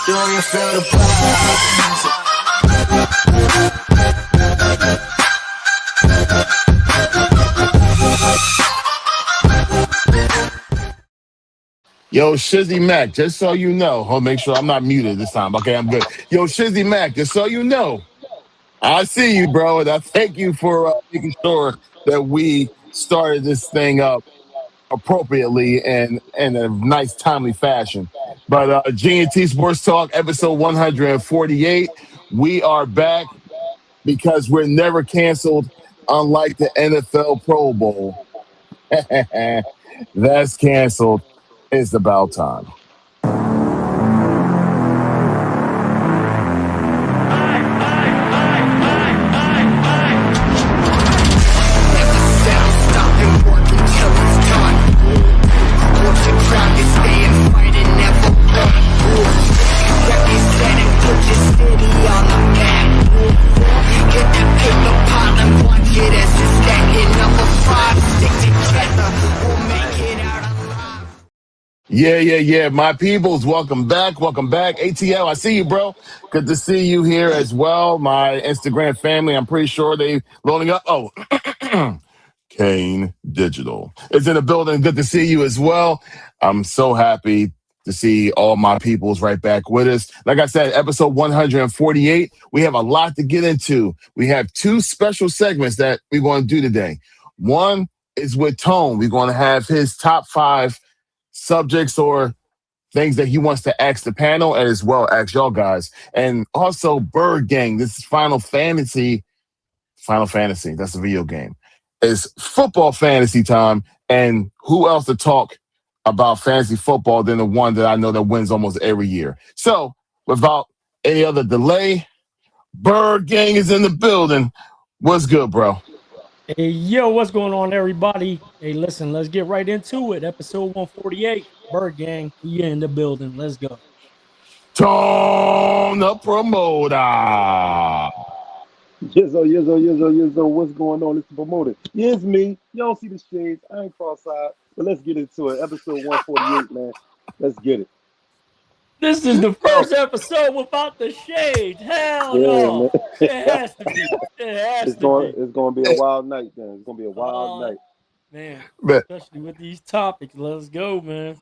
Do you feel the pulse? Yo, Shizzy Mac, just so you know, hold make sure I'm not muted this time. Okay, I'm good. Yo, Shizzy Mac, just so you know, I see you, bro, and I thank you for making sure that we started this thing up appropriately and in a nice, timely fashion. But GNT Sports Talk, episode 148, we are back because we're never canceled, unlike the NFL Pro Bowl. That's canceled. It's about time. Yeah. My peoples, welcome back. Welcome back. ATL, I see you, bro. Good to see you here as well. My Instagram family, I'm pretty sure they loading up. Oh, Kane Digital is in the building. Good to see you as well. I'm so happy to see all my peoples right back with us. Like I said, episode 148, we have a lot to get into. We have two special segments that we're going to do today. One is with Tone. We're going to have his top 5 subjects or things that he wants to ask the panel and as well ask y'all guys. And also Bird Gang. This is Final Fantasy. Final Fantasy, that's a video game. It's football fantasy time. And who else to talk about fantasy football than the one that I know that wins almost every year? So without any other delay, Bird Gang is in the building. What's good, bro? Hey, yo, what's going on, everybody? Hey, listen, let's get right into it. Episode 148, Bird Gang, we in the building. Let's go. Tone the promoter. Yizzo, what's going on? It's the promoter. Yeah, it's me. You don't see the shades. I ain't cross-eyed. But let's get into it. Episode 148, man. Let's get it. This is the first episode without the shades. Hell Yeah, man. no. It has to be. It has It's to going be. it's gonna be a wild night, then. It's gonna be a wild Uh, night. man, But especially with these topics. Let's go, man.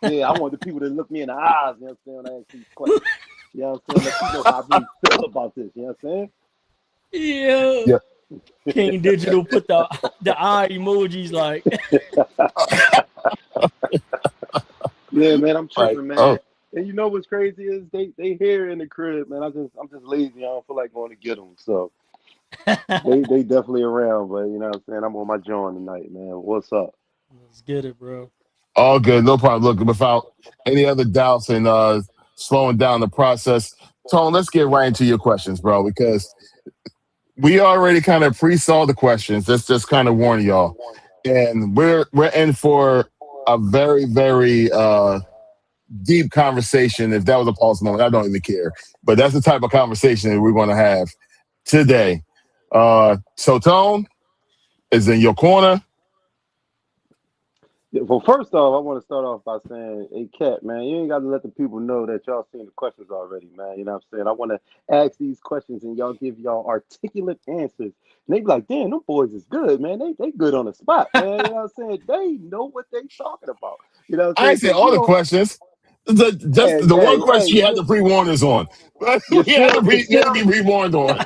Yeah, I want the people to look me in the eyes, you know what I'm saying, when I ask these questions. You know what I'm saying? Let you know how I really feel about this, you know what I'm saying? Yeah. yeah. King Digital put the eye emojis like. Yeah, man, I'm Like, tripping, oh, man. And you know what's crazy is they here in the crib, man. I'm just lazy. I don't feel like going to get them. So they definitely around, but you know what I'm saying. I'm on my joint tonight, man. What's up? Let's get it, bro. all good, no problem. Look, without any other doubts and slowing down the process, Tone, let's get right into your questions, bro, because we already kind of pre-saw the questions. Let's just kind of warn y'all. And we're in for a very, very deep conversation. If that was a pause moment, I don't even care. But that's the type of conversation that we're going to have today. So Tone is in your corner. Yeah, well, first off, I want to start off by saying, hey, Cat, man, you ain't got to let the people know that y'all seen the questions already, man. You know what I'm saying? I want to ask these questions and y'all give y'all articulate answers. And they be like, damn, them boys is good, man. They good on the spot, man. You know what I'm saying? They know what they talking about. You know what I'm I saying? ain't say Because all you the don't, questions. Just hey, the one hey, hey, question you had to pre-warn us on. you We had to sure? You be, you had to sure? be pre-warned on.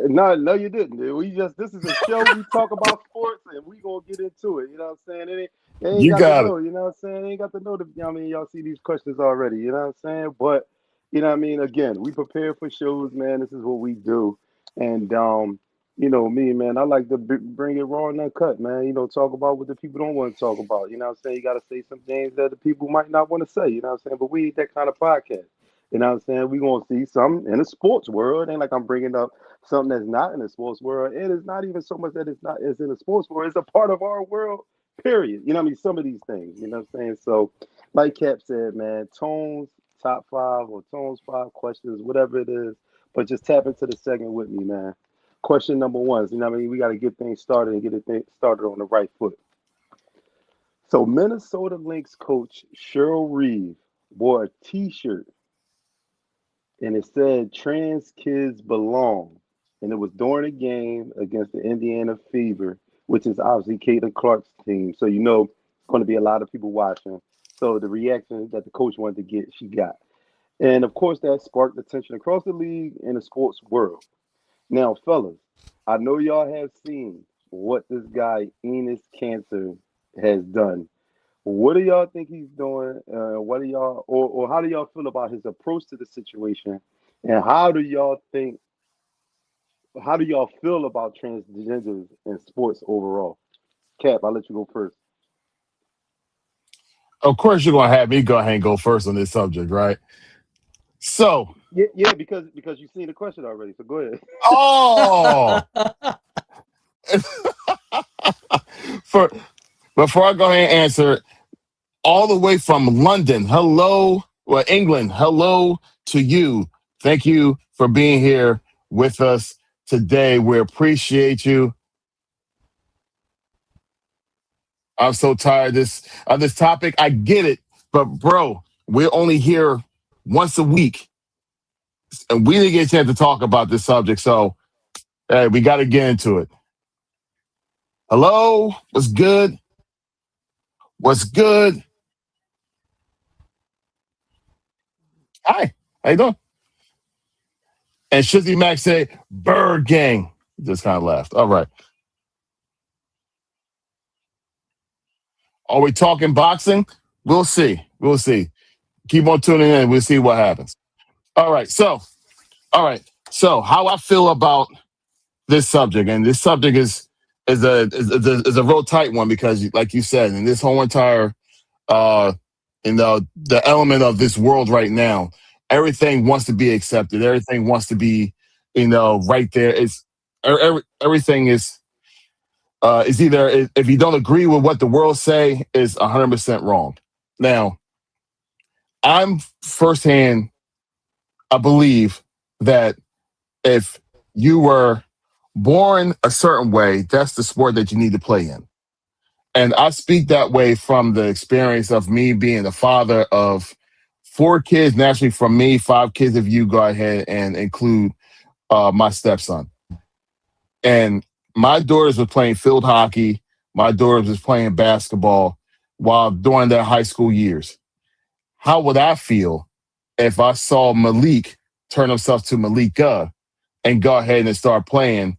No, you didn't. Dude. This is a show. We talk about sports, and we gonna get into it. You know what I'm saying? They ain't You got to got it. know. You know what I'm saying? They ain't got to know. I mean, y'all see these questions already. You know what I'm saying? But you know what I mean? Again, we prepare for shows, man. This is what we do, and you know me, man. I like to bring it raw and uncut, man. You know, talk about what the people don't want to talk about. You know what I'm saying? You got to say some things that the people might not want to say. You know what I'm saying? But we ain't that kind of podcast. You know what I'm saying? We gonna see some in the sports world. Ain't like I'm bringing up something that's not in the sports world. It is not even so much that it's not is in the sports world. It's a part of our world. Period. You know what I mean? Some of these things. You know what I'm saying? So, like Cap said, man, Tones top 5 or Tones 5 questions, whatever it is. But just tap into the segment with me, man. Question number one is, you know what I mean? We got to get things started and get it started on the right foot. So, Minnesota Lynx coach Cheryl Reeve wore a T-shirt and it said trans kids belong. And it was during a game against the Indiana Fever, which is obviously Caitlin Clark's team. So you know it's going to be a lot of people watching. So the reaction that the coach wanted to get, she got. And of course, that sparked attention across the league and the sports world. Now, fellas, I know y'all have seen what this guy Enos Cancer has done. What do y'all think he's doing? What do y'all, or how do y'all feel about his approach to the situation? And how do y'all feel about transgenders in sports overall? Cap, I'll let you go first. Of course, you're gonna have me go ahead and go first on this subject, right? So, Yeah, yeah, because you've seen the question already. So go ahead. oh, for before I go ahead and answer, all the way from London, hello, well, England, hello to you. Thank you for being here with us today. We appreciate you. I'm so tired of this topic. I get it, but bro, we're only here once a week, and we didn't get a chance to talk about this subject. So, hey, we got to get into it. Hello, what's good? What's good? Hi, how you doing? And Shizzy Max said, "Bird Gang." Just kind of laughed. All right. Are we talking boxing? We'll see. We'll see. Keep on tuning in. We'll see what happens. All right. All right. So, how I feel about this subject, and this subject is a real tight one because, like you said, in this whole entire uh, the element of this world right now, everything wants to be accepted. Everything wants to be, right there. Everything is either if you don't agree with what the world say is 100% wrong. Now, I'm firsthand. I believe that if you were born a certain way, that's the sport that you need to play in. And I speak that way from the experience of me being the father of four kids, naturally from me, five kids if you go ahead and include my stepson. And my daughters were playing field hockey. My daughters was playing basketball while during their high school years. How would I feel if I saw Malik turn himself to Malika and go ahead and start playing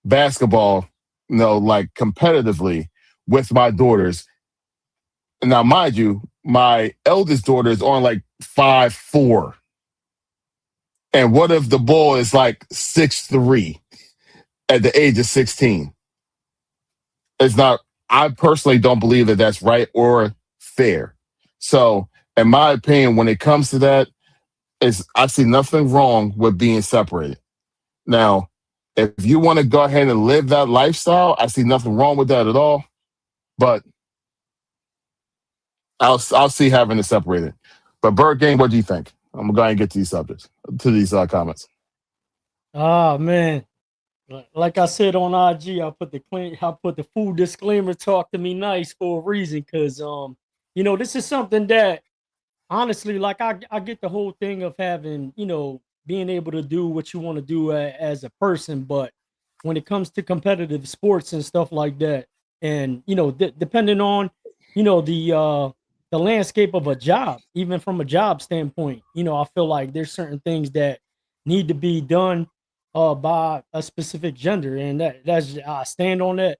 basketball, like competitively with my daughters? Now, mind you, my eldest daughter is on like 5'4". And what if the ball is like 6'3" at the age of 16? It's not, I personally don't believe that that's right or fair. So, in my opinion, when it comes to that, I see nothing wrong with being separated. Now, if you want to go ahead and live that lifestyle, I see nothing wrong with that at all. But I'll see having it separated. But Bird Game, what do you think? I'm gonna go ahead and get to these subjects, to these comments. Ah, man. Like I said on IG, I put the full disclaimer talk to me nice for a reason. Cause this is something that honestly, like I get the whole thing of having, being able to do what you want to do as a person, but when it comes to competitive sports and stuff like that, and depending on, the landscape of a job, even from a job standpoint, I feel like there's certain things that need to be done by a specific gender, and that's I stand on that.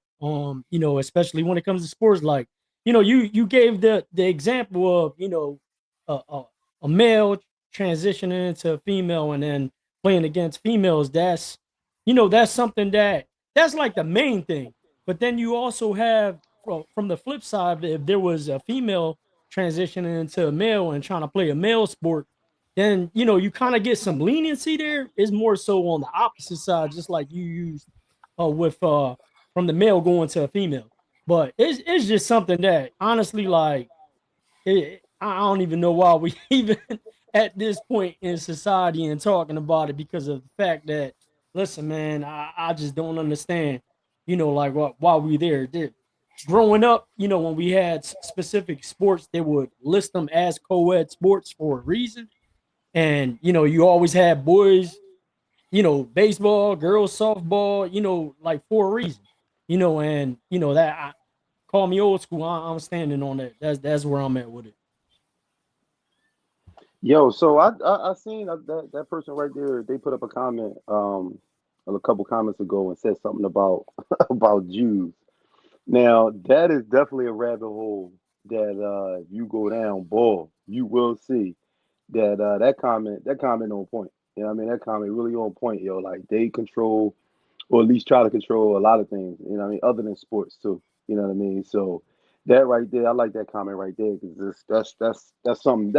Especially when it comes to sports, like you gave the example of a, a, a male transitioning into a female and then playing against females. That's something that's like the main thing. But then you also have from the flip side, if there was a female transitioning into a male and trying to play a male sport, then you kind of get some leniency there. It's more so on the opposite side, just like you used with from the male going to a female. But it's just something that honestly, like I don't even know why we even at this point in society and talking about it, because of the fact that, listen, man, I just don't understand, like why we there. Growing up, when we had specific sports, they would list them as co-ed sports for a reason. And you always had boys, baseball, girls softball, like for a reason. And that call me old school. I'm standing on that. That's where I'm at with it. Yo, so I seen that person right there. They put up a comment a couple comments ago and said something about about Jews. Now that is definitely a rabbit hole that if you go down, boy, you will see that that comment on point. You know what I mean? That comment really on point, yo. Like they control or at least try to control a lot of things. You know what I mean? Other than sports too. You know what I mean? So that right there, I like that comment right there because that's something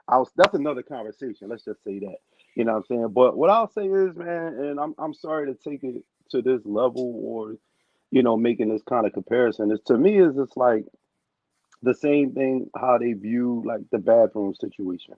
else. That's another conversation. Let's just say that. You know what I'm saying? But what I'll say is, man, and I'm sorry to take it to this level or making this kind of comparison. Is to me is it's like the same thing how they view like the bathroom situation.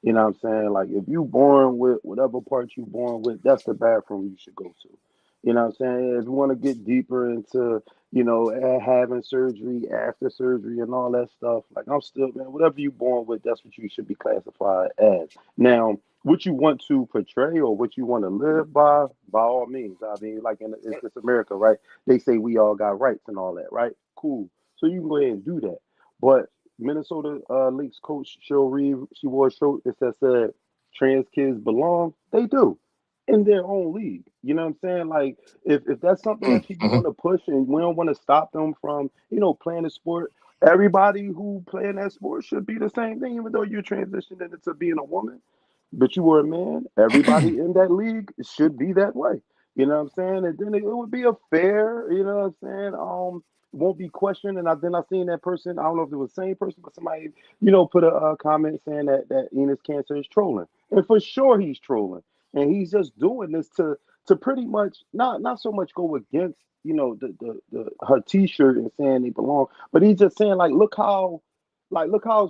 You know what I'm saying? Like if you born with whatever part you born with, that's the bathroom you should go to. You know what I'm saying? If you want to get deeper into, having surgery, after surgery and all that stuff, like I'm still, man, whatever you born with, that's what you should be classified as. Now, what you want to portray or what you want to live by all means. I mean, like it's just America, right? They say we all got rights and all that, right? Cool. So you can go ahead and do that. But Minnesota Lynx coach Cheryl Reeve, she wore a shirt that said trans kids belong. They do in their own league. You know what I'm saying? Like if that's something that people Mhm. want to push and we don't want to stop them from, playing the sport, everybody who playing that sport should be the same thing, even though you're transitioning into being a woman but you were a man, everybody in that league should be that way. You know what I'm saying? And then it would be a fair, you know what I'm saying? Won't be questioned. And I seen that person. I don't know if it was the same person, but somebody, put a comment saying that Enos Cancer is trolling, and for sure he's trolling, and he's just doing this to pretty much not so much go against the her T-shirt and saying they belong, but he's just saying look how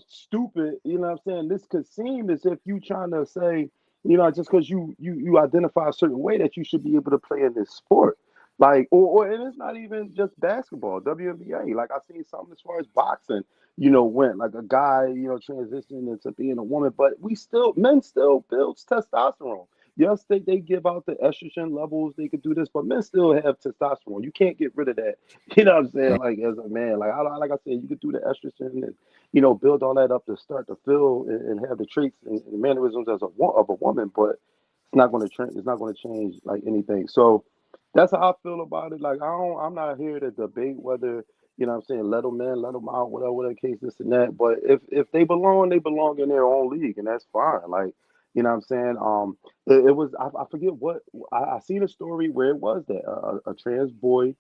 stupid, you know what I'm saying, this could seem as if you trying to say, just because you identify a certain way that you should be able to play in this sport. Like, or and it's not even just basketball, WNBA. Like I seen something as far as boxing, went like a guy, transitioning into being a woman, but men still builds testosterone. Yes, they give out the estrogen levels, they could do this, but men still have testosterone. You can't get rid of that. You know what I'm saying? Like as a man, like I said, you could do the estrogen and build all that up to start to feel and have the traits and mannerisms of a woman, but it's not going to It's not going to change like anything. So that's how I feel about it. Like I'm not here to debate whether what I'm saying, let them in, let them out, whatever the case, this and that. But if they belong in their own league, and that's fine. Like what I'm saying. It was I forget what I seen a story where it was that a trans boy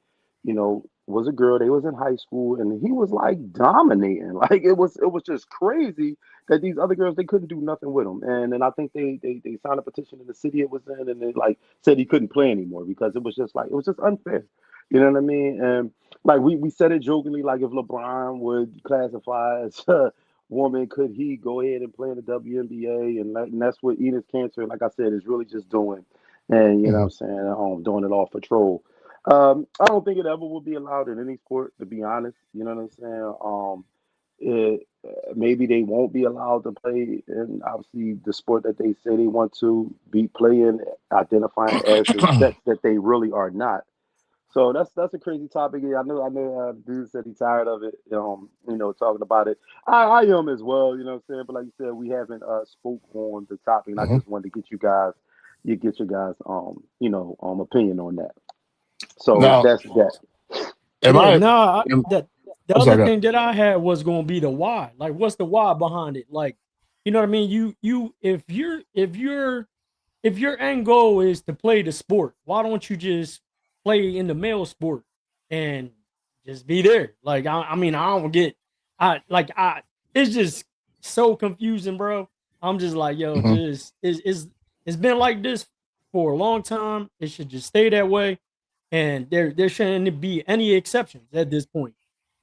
was a girl. They was in high school, and he was like dominating. Like it was just crazy that these other girls they couldn't do nothing with him. And then I think they signed a petition in the city it was in, and they like said he couldn't play anymore because it was just unfair. You know what I mean? And like we said it jokingly, like if LeBron would classify as a woman, could he go ahead and play in the WNBA? And that's what Enos Cancer, like I said, is really just doing. And you know what I'm Mhm. saying, doing it all for troll. I don't think it ever will be allowed in any sport, to be honest. You know what I'm saying? Maybe they won't be allowed to play in obviously the sport that they say they want to be playing, identifying as the sex that they really are not. So that's a crazy topic. Yeah, I know. Dude said he's tired of it. Talking about it. I am as well. You know what I'm saying. But like you said, we haven't spoke on the topic, and I Mhm. just wanted to get your guys opinion on that. So Now, that's that. am Yeah, I? nah. Am, The I'm other sorry. thing that I had was going to be the why. Like, what's the why behind it? Like, you know what I mean? You if your end goal is to play the sport, why don't you just play in the male sport and just be there? Like, I mean, I don't get, I like, I, it's just so confusing, bro. I'm just like, yo, Mhm. just it's been like this for a long time. It should just stay that way, and there shouldn't be any exceptions at this point.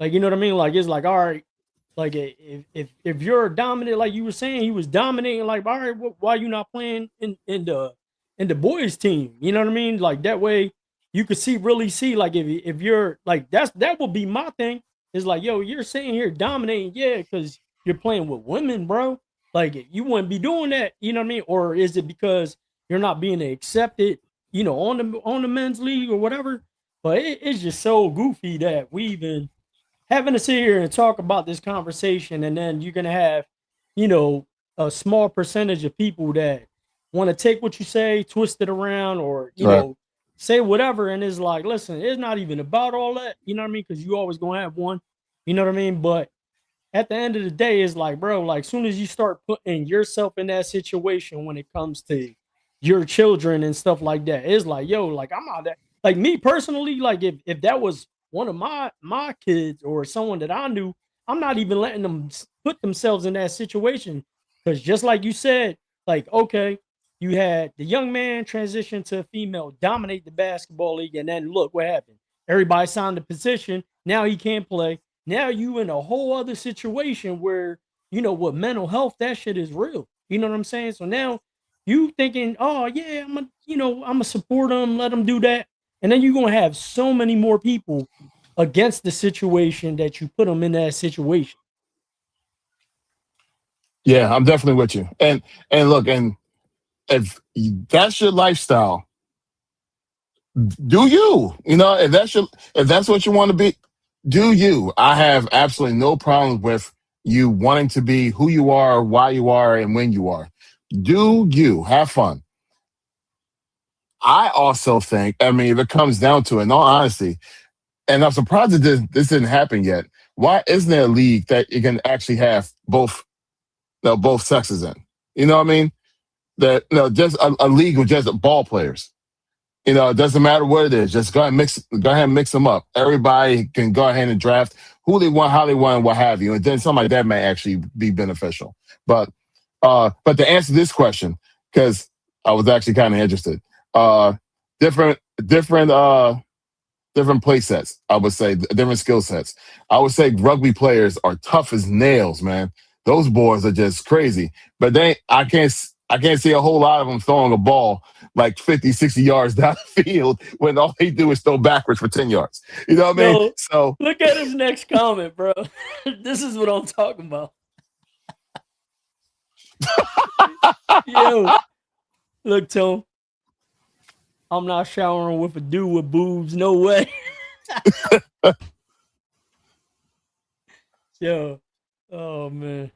Like, you know what I mean? Like, it's like, all right, like if you're dominant, like you were saying, he was dominating. Like, all right, why you not playing in the boys team? You know what I mean? Like that way, you could really see like if you're like that would be my thing. Is like, yo, you're sitting here dominating, yeah, because you're playing with women, bro. like you wouldn't be doing that, you know what I mean? Or is it because you're not being accepted, on the men's league or whatever? But it's just so goofy that we even having to sit here and talk about this conversation, and then you're gonna have, you know, a small percentage of people that want to take what you say, twist it around, or Right. say whatever. And it's like, listen, it's not even about all that, you know what I mean? Because you always gonna have one, you know what I mean? But at the end of the day, it's like, bro, like soon as you start putting yourself in that situation when it comes to your children and stuff like that, it's like, yo, like I'm not that, like me personally, like if that was one of my kids or someone that I knew, I'm not even letting them put themselves in that situation. Because just like you said, like, okay, you had the young man transition to a female, dominate the basketball league, and then look what happened. Everybody signed the position. Now he can't play. Now you in a whole other situation where, with mental health, that shit is real. You know what I'm saying? So now you thinking, oh yeah, I'm gonna support them, let them do that. And then you're gonna have so many more people against the situation that you put them in that situation. Yeah, I'm definitely with you. And look, and if that's your lifestyle, do you? If that's what you want to be, do you? I have absolutely no problem with you wanting to be who you are, why you are, and when you are. Do you have fun? I also think, I mean, if it comes down to it, in all honesty, and I'm surprised that this didn't happen yet. Why isn't there a league that you can actually have both sexes in? You know what I mean? That just a league with just ball players. It doesn't matter what it is. Just go ahead and mix them up. Everybody can go ahead and draft who they want, how they want, and what have you. And then something like that may actually be beneficial. But to answer this question, because I was actually kind of interested, uh, different different different play sets. I would say different skill sets. I would say rugby players are tough as nails, man. Those boys are just crazy. But I can't see a whole lot of them throwing a ball like 50, 60 yards down the field when all they do is throw backwards for 10 yards. You know what I mean? Yo, So look at his next comment, bro. This is what I'm talking about. Yo, look, Tom, I'm not showering with a dude with boobs. No way. Yo, oh man.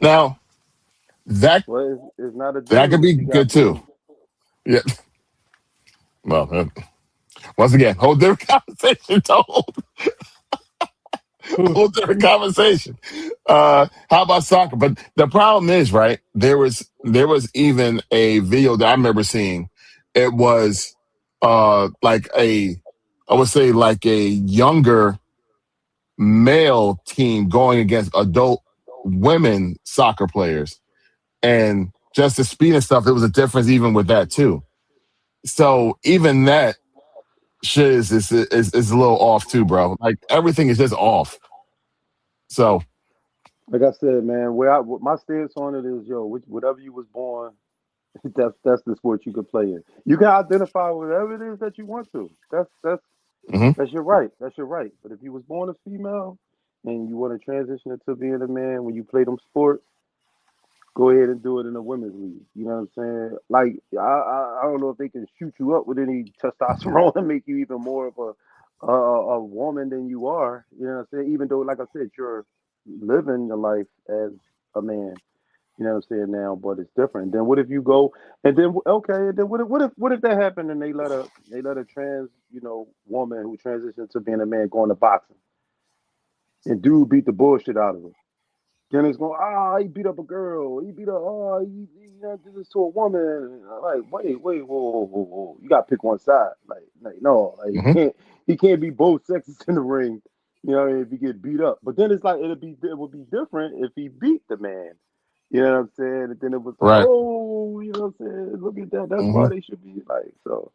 now that Well, it's not a that could dude be if he good got too. boobs. Yeah. Well, once again, whole different conversation. Whole different conversation. How about soccer? But the problem is, right? There was even a video that I remember seeing. It was like I would say like a younger male team going against adult women soccer players, and just the speed and stuff. There was a difference even with that too. So even that shit is a little off too, bro. Like everything is just off. So Like I said, man, what my stance on it is, yo, whatever you was born, that's the sport you could play in. You can identify whatever it is that you want to. mhm, That's your right. That's your right. But if you was born a female and you want to transition into being a man when you play them sports, go ahead and do it in a women's league. You know what I'm saying? Like I don't know if they can shoot you up with any testosterone and make you even more of a woman than you are. You know what I'm saying? Even though, like I said, you're living your life as a man. You know what I'm saying now, but it's different. Then what if you go and then okay, and then what if that happened and they let a trans woman who transitioned to being a man go into boxing and dude beat the bullshit out of her. Then it's going, he beat up a girl. He beat up, did this to a woman. And I'm like, wait, whoa. You got to pick one side. Like, no, like, mhm, he can't be both sexes in the ring, if he get beat up. But then it's like, it would be different if he beat the man. You know what I'm saying? And then it was like, right. oh, you know what I'm saying? Look at that. That's why Hmm. they should be like, so.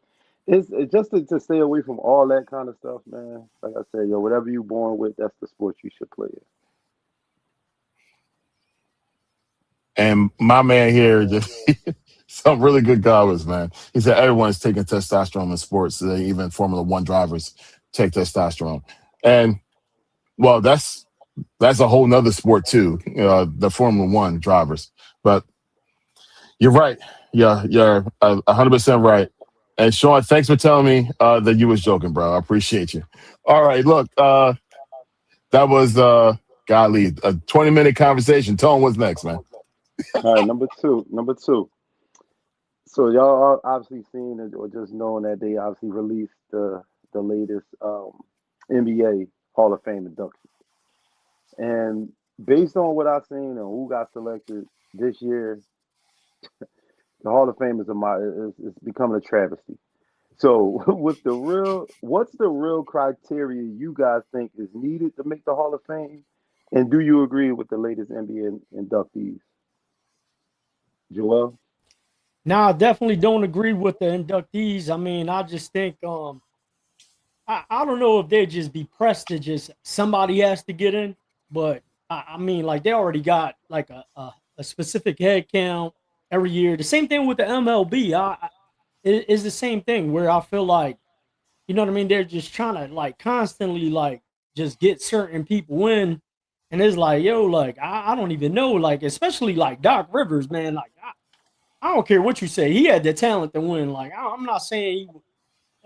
It's just to stay away from all that kind of stuff, man. Like I said, yo, whatever you born with, that's the sport you should play. And my man here just some really good comments, man. He said everyone's taking testosterone in sports. Even Formula One drivers take testosterone. And well, That's a whole nother sport too. The Formula One drivers. But you're right. Yeah, you're 100% right. And Sean, thanks for telling me that you was joking, bro. I appreciate you. All right, look, that was golly, a 20-minute conversation. Tone, what's next, man? All right, number two. Number two. So y'all are obviously seen or just knowing that they obviously released the latest NBA Hall of Fame induction. And based on what I've seen and who got selected this year, the Hall of Fame is becoming a travesty. So, what's the real criteria you guys think is needed to make the Hall of Fame? And do you agree with the latest NBA inductees, Joel? Now, I definitely don't agree with the inductees. I mean, I just think I don't know if they just be pressed to just somebody has to get in, but I mean, like they already got like a specific head count every year. The same thing with the MLB. It's the same thing where I feel like, you know what I mean? They're just trying to like constantly like just get certain people in. And it's like, yo, like I don't even know, like, especially like Doc Rivers, man. Like I don't care what you say. He had the talent to win. Like I'm not saying he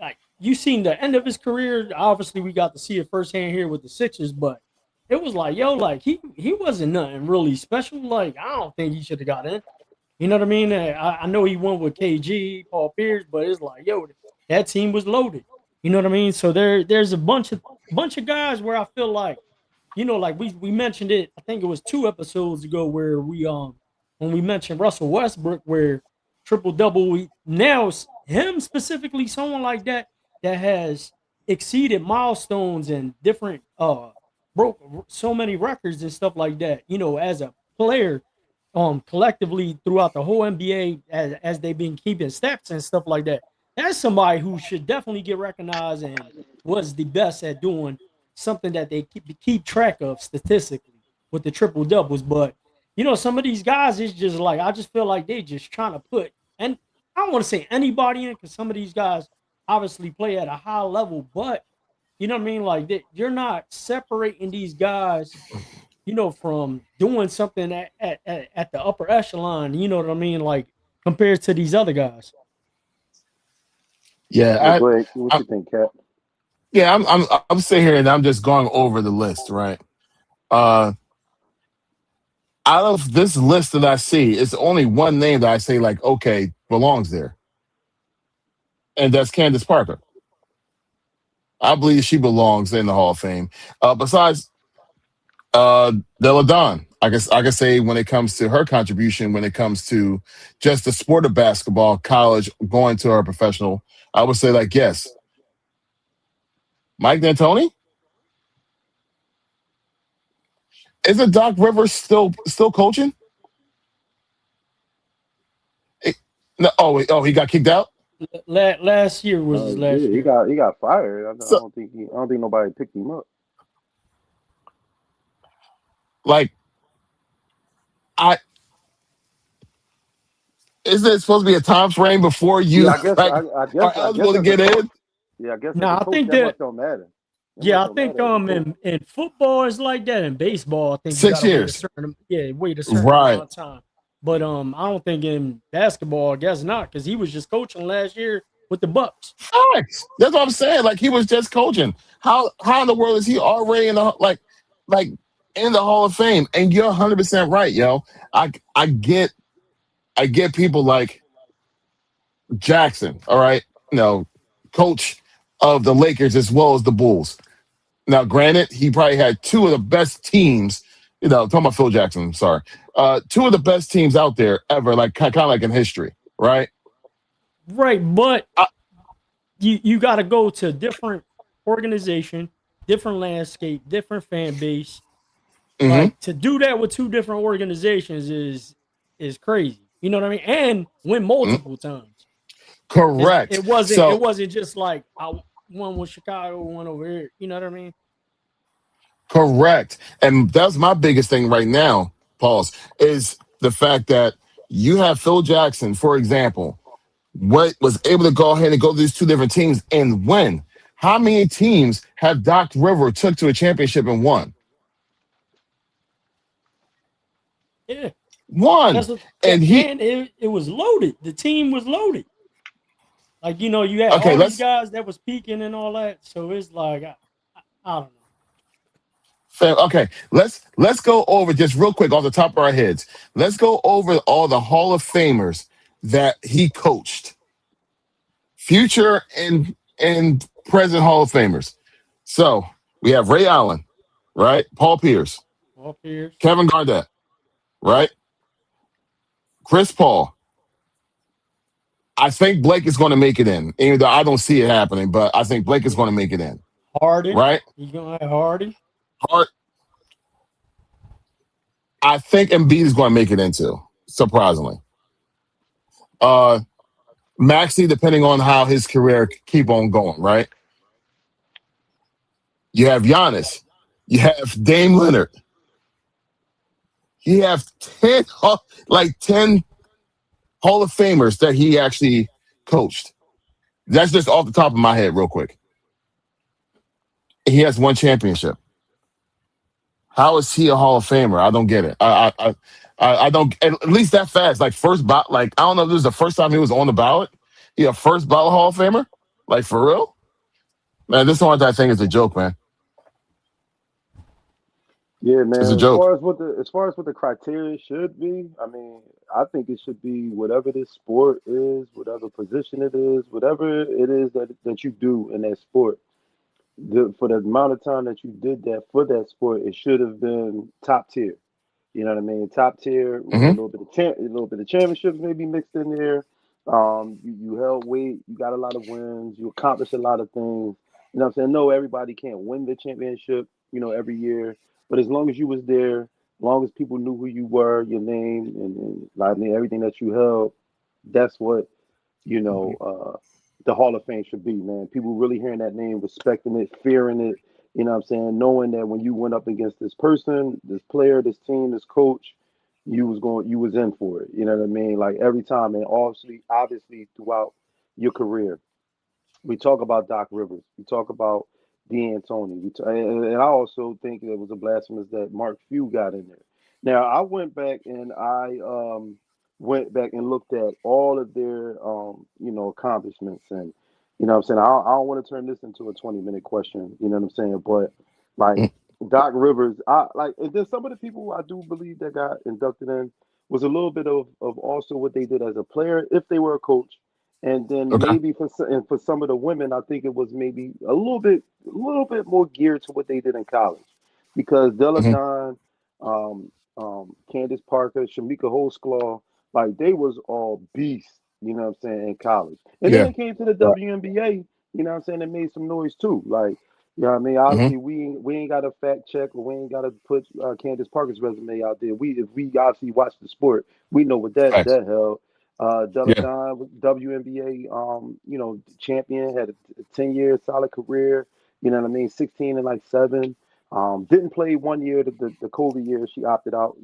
like you seen the end of his career. Obviously, we got to see it firsthand here with the Sixers, but it was like, yo, like he wasn't nothing really special. Like I don't think he should have got in. You know what I mean? I know he went with KG, Paul Pierce, but it's like, yo, that team was loaded. You know what I mean? So there's a bunch of guys where I feel like, you know, like we mentioned it. I think it was 2 episodes ago where we when we mentioned Russell Westbrook, where triple double. Now him specifically, someone like that that has exceeded milestones and different broke so many records and stuff like that. You know, as a player, collectively throughout the whole NBA as they've been keeping steps and stuff like that. That's somebody who should definitely get recognized and was the best at doing something that they keep track of statistically with the triple doubles. But you know, some of these guys, it's just like I just feel like they just trying to put, and I don't want to say anybody in because some of these guys obviously play at a high level, but you know what I mean? Like you're not separating these guys, you know, from doing something at the upper echelon, you know what I mean? Like compared to these other guys. Yeah, Yeah, go ahead. What I you think, Cap? yeah, I'm sitting here and I'm just going over the list, right? Uh, Out of this list that I see, it's only one name that I say like, okay, belongs there, and that's Candace Parker. I believe she belongs in the Hall of Fame. Besides Della Don, I can say when it comes to her contribution, when it comes to just the sport of basketball, college, going to her professional, I would say like yes. Mike D'Antoni, isn't Doc Rivers still coaching? Eh, no, he got kicked out. Last year was his Yeah, last he year. got fired. So I don't think nobody picked him up. like, I isn't it supposed to be a time frame before Yeah, you like are I guess eligible to as a get coach. in? Yeah, I guess as No, a I coach, think that that much don't matter. That much yeah, I don't think matter as a coach. in football it's like that. In baseball, I think you 6 gotta wait a years, certain wait a certain amount right? of time. But I don't think in basketball, I guess not, because he was just coaching last year with the Bucks. Facts. That's what I'm saying. Like he was just coaching. How in the world is he already in the like in the Hall of Fame? And you're 100% right, yo. I I get I get people like Jackson. All right, coach of the Lakers as well as the Bulls. Now, granted, he probably had two of the best teams. Talking about Phil Jackson. I'm sorry. Two of the best teams out there ever, like kind of like in history, right? Right, but I, you got to go to different organization, different landscape, different fan base. mhm, Like to do that with two different organizations is crazy. You know what I mean? And win mm, multiple times. correct. It So wasn't just like I one with Chicago, one over here. You know what I mean? correct. And that's my biggest thing right now, Pauls, is the fact that you have Phil Jackson, for example, what was able to go ahead and go to these two different teams and win. How many teams have Doc River took to a championship and won? Yeah, One. that's what And that, he and it was loaded. The team was loaded. Like you had okay, all these let's guys that was peaking and all that. So it's like I don't okay, let's go over just real quick off the top of our heads. Let's go over all the Hall of Famers that he coached. Future and present Hall of Famers. So we have Ray Allen, right? Paul Pierce, know. All Pierce, Kevin Garnett, right? Chris Paul. I think Blake is going to make it in, even though I don't see it happening, but I think Blake is going to make it in, Harden. right? You gonna have Harden? Hart, I think Embiid is going to make it into, surprisingly. Uh, Maxi, depending on how his career keep on going, right? You have Giannis. You have Dame Leonard. You have 10, like 10 Hall of Famers that he actually coached. That's just off the top of my head, real quick. He has one championship. How is he a Hall of Famer? I don't get it. I don't at least that fast. Like first ballot. Like I don't know if this is the first time he was on the ballot. He a first ballot Hall of Famer. Like for real, man. This one I think is a joke, man. Yeah, It's a man. joke. As far as what the criteria should be, I mean, I think it should be whatever this sport is, whatever position it is, whatever it is that you do in that sport. For the amount of time that you did that for that sport, it should have been top tier. You know what I mean? Top tier with Hmm. a little bit of championships maybe mixed in there. You held weight, you got a lot of wins, you accomplished a lot of things. You know what I'm saying? No, everybody can't win the championship, every year. But as long as you was there, as long as people knew who you were, your name, and I mean everything that you held, that's what you know, the Hall of Fame should be, man. People really hearing that name, respecting it, fearing it, you know what I'm saying? Knowing that when you went up against this person, this player, this team, this coach, you was in for it. You know what I mean? Like every time, and obviously throughout your career. We talk about Doc Rivers. We talk about D'Antoni. And I also think it was a blasphemous that Mark Few got in there. Now I went back and looked at all of their accomplishments, and what I'm saying, I don't want to turn this into a 20-minute question. You know what I'm saying? But like Doc Rivers, I like, and then some of the people I do believe that got inducted in was a little bit of also what they did as a player if they were a coach, and then Okay. maybe for some of the women, I think it was maybe a little bit more geared to what they did in college, because Della Hmm. Don, Candace Parker, Shamika Holsclaw, like they was all beasts. You know what I'm saying, in college, and then Yeah. it came to the Right. WNBA. You know what I'm saying, it made some noise too. Like, you know what I mean? Hmm. Obviously, we ain't got to fact check, or we ain't got to put Candace Parker's resume out there. If we obviously watch the sport, we know what Facts. that held. Della Yeah. Don, WNBA, champion, had a 10-year solid career. You know what I mean? 16 and like seven. Didn't play one year, the COVID year. She opted out,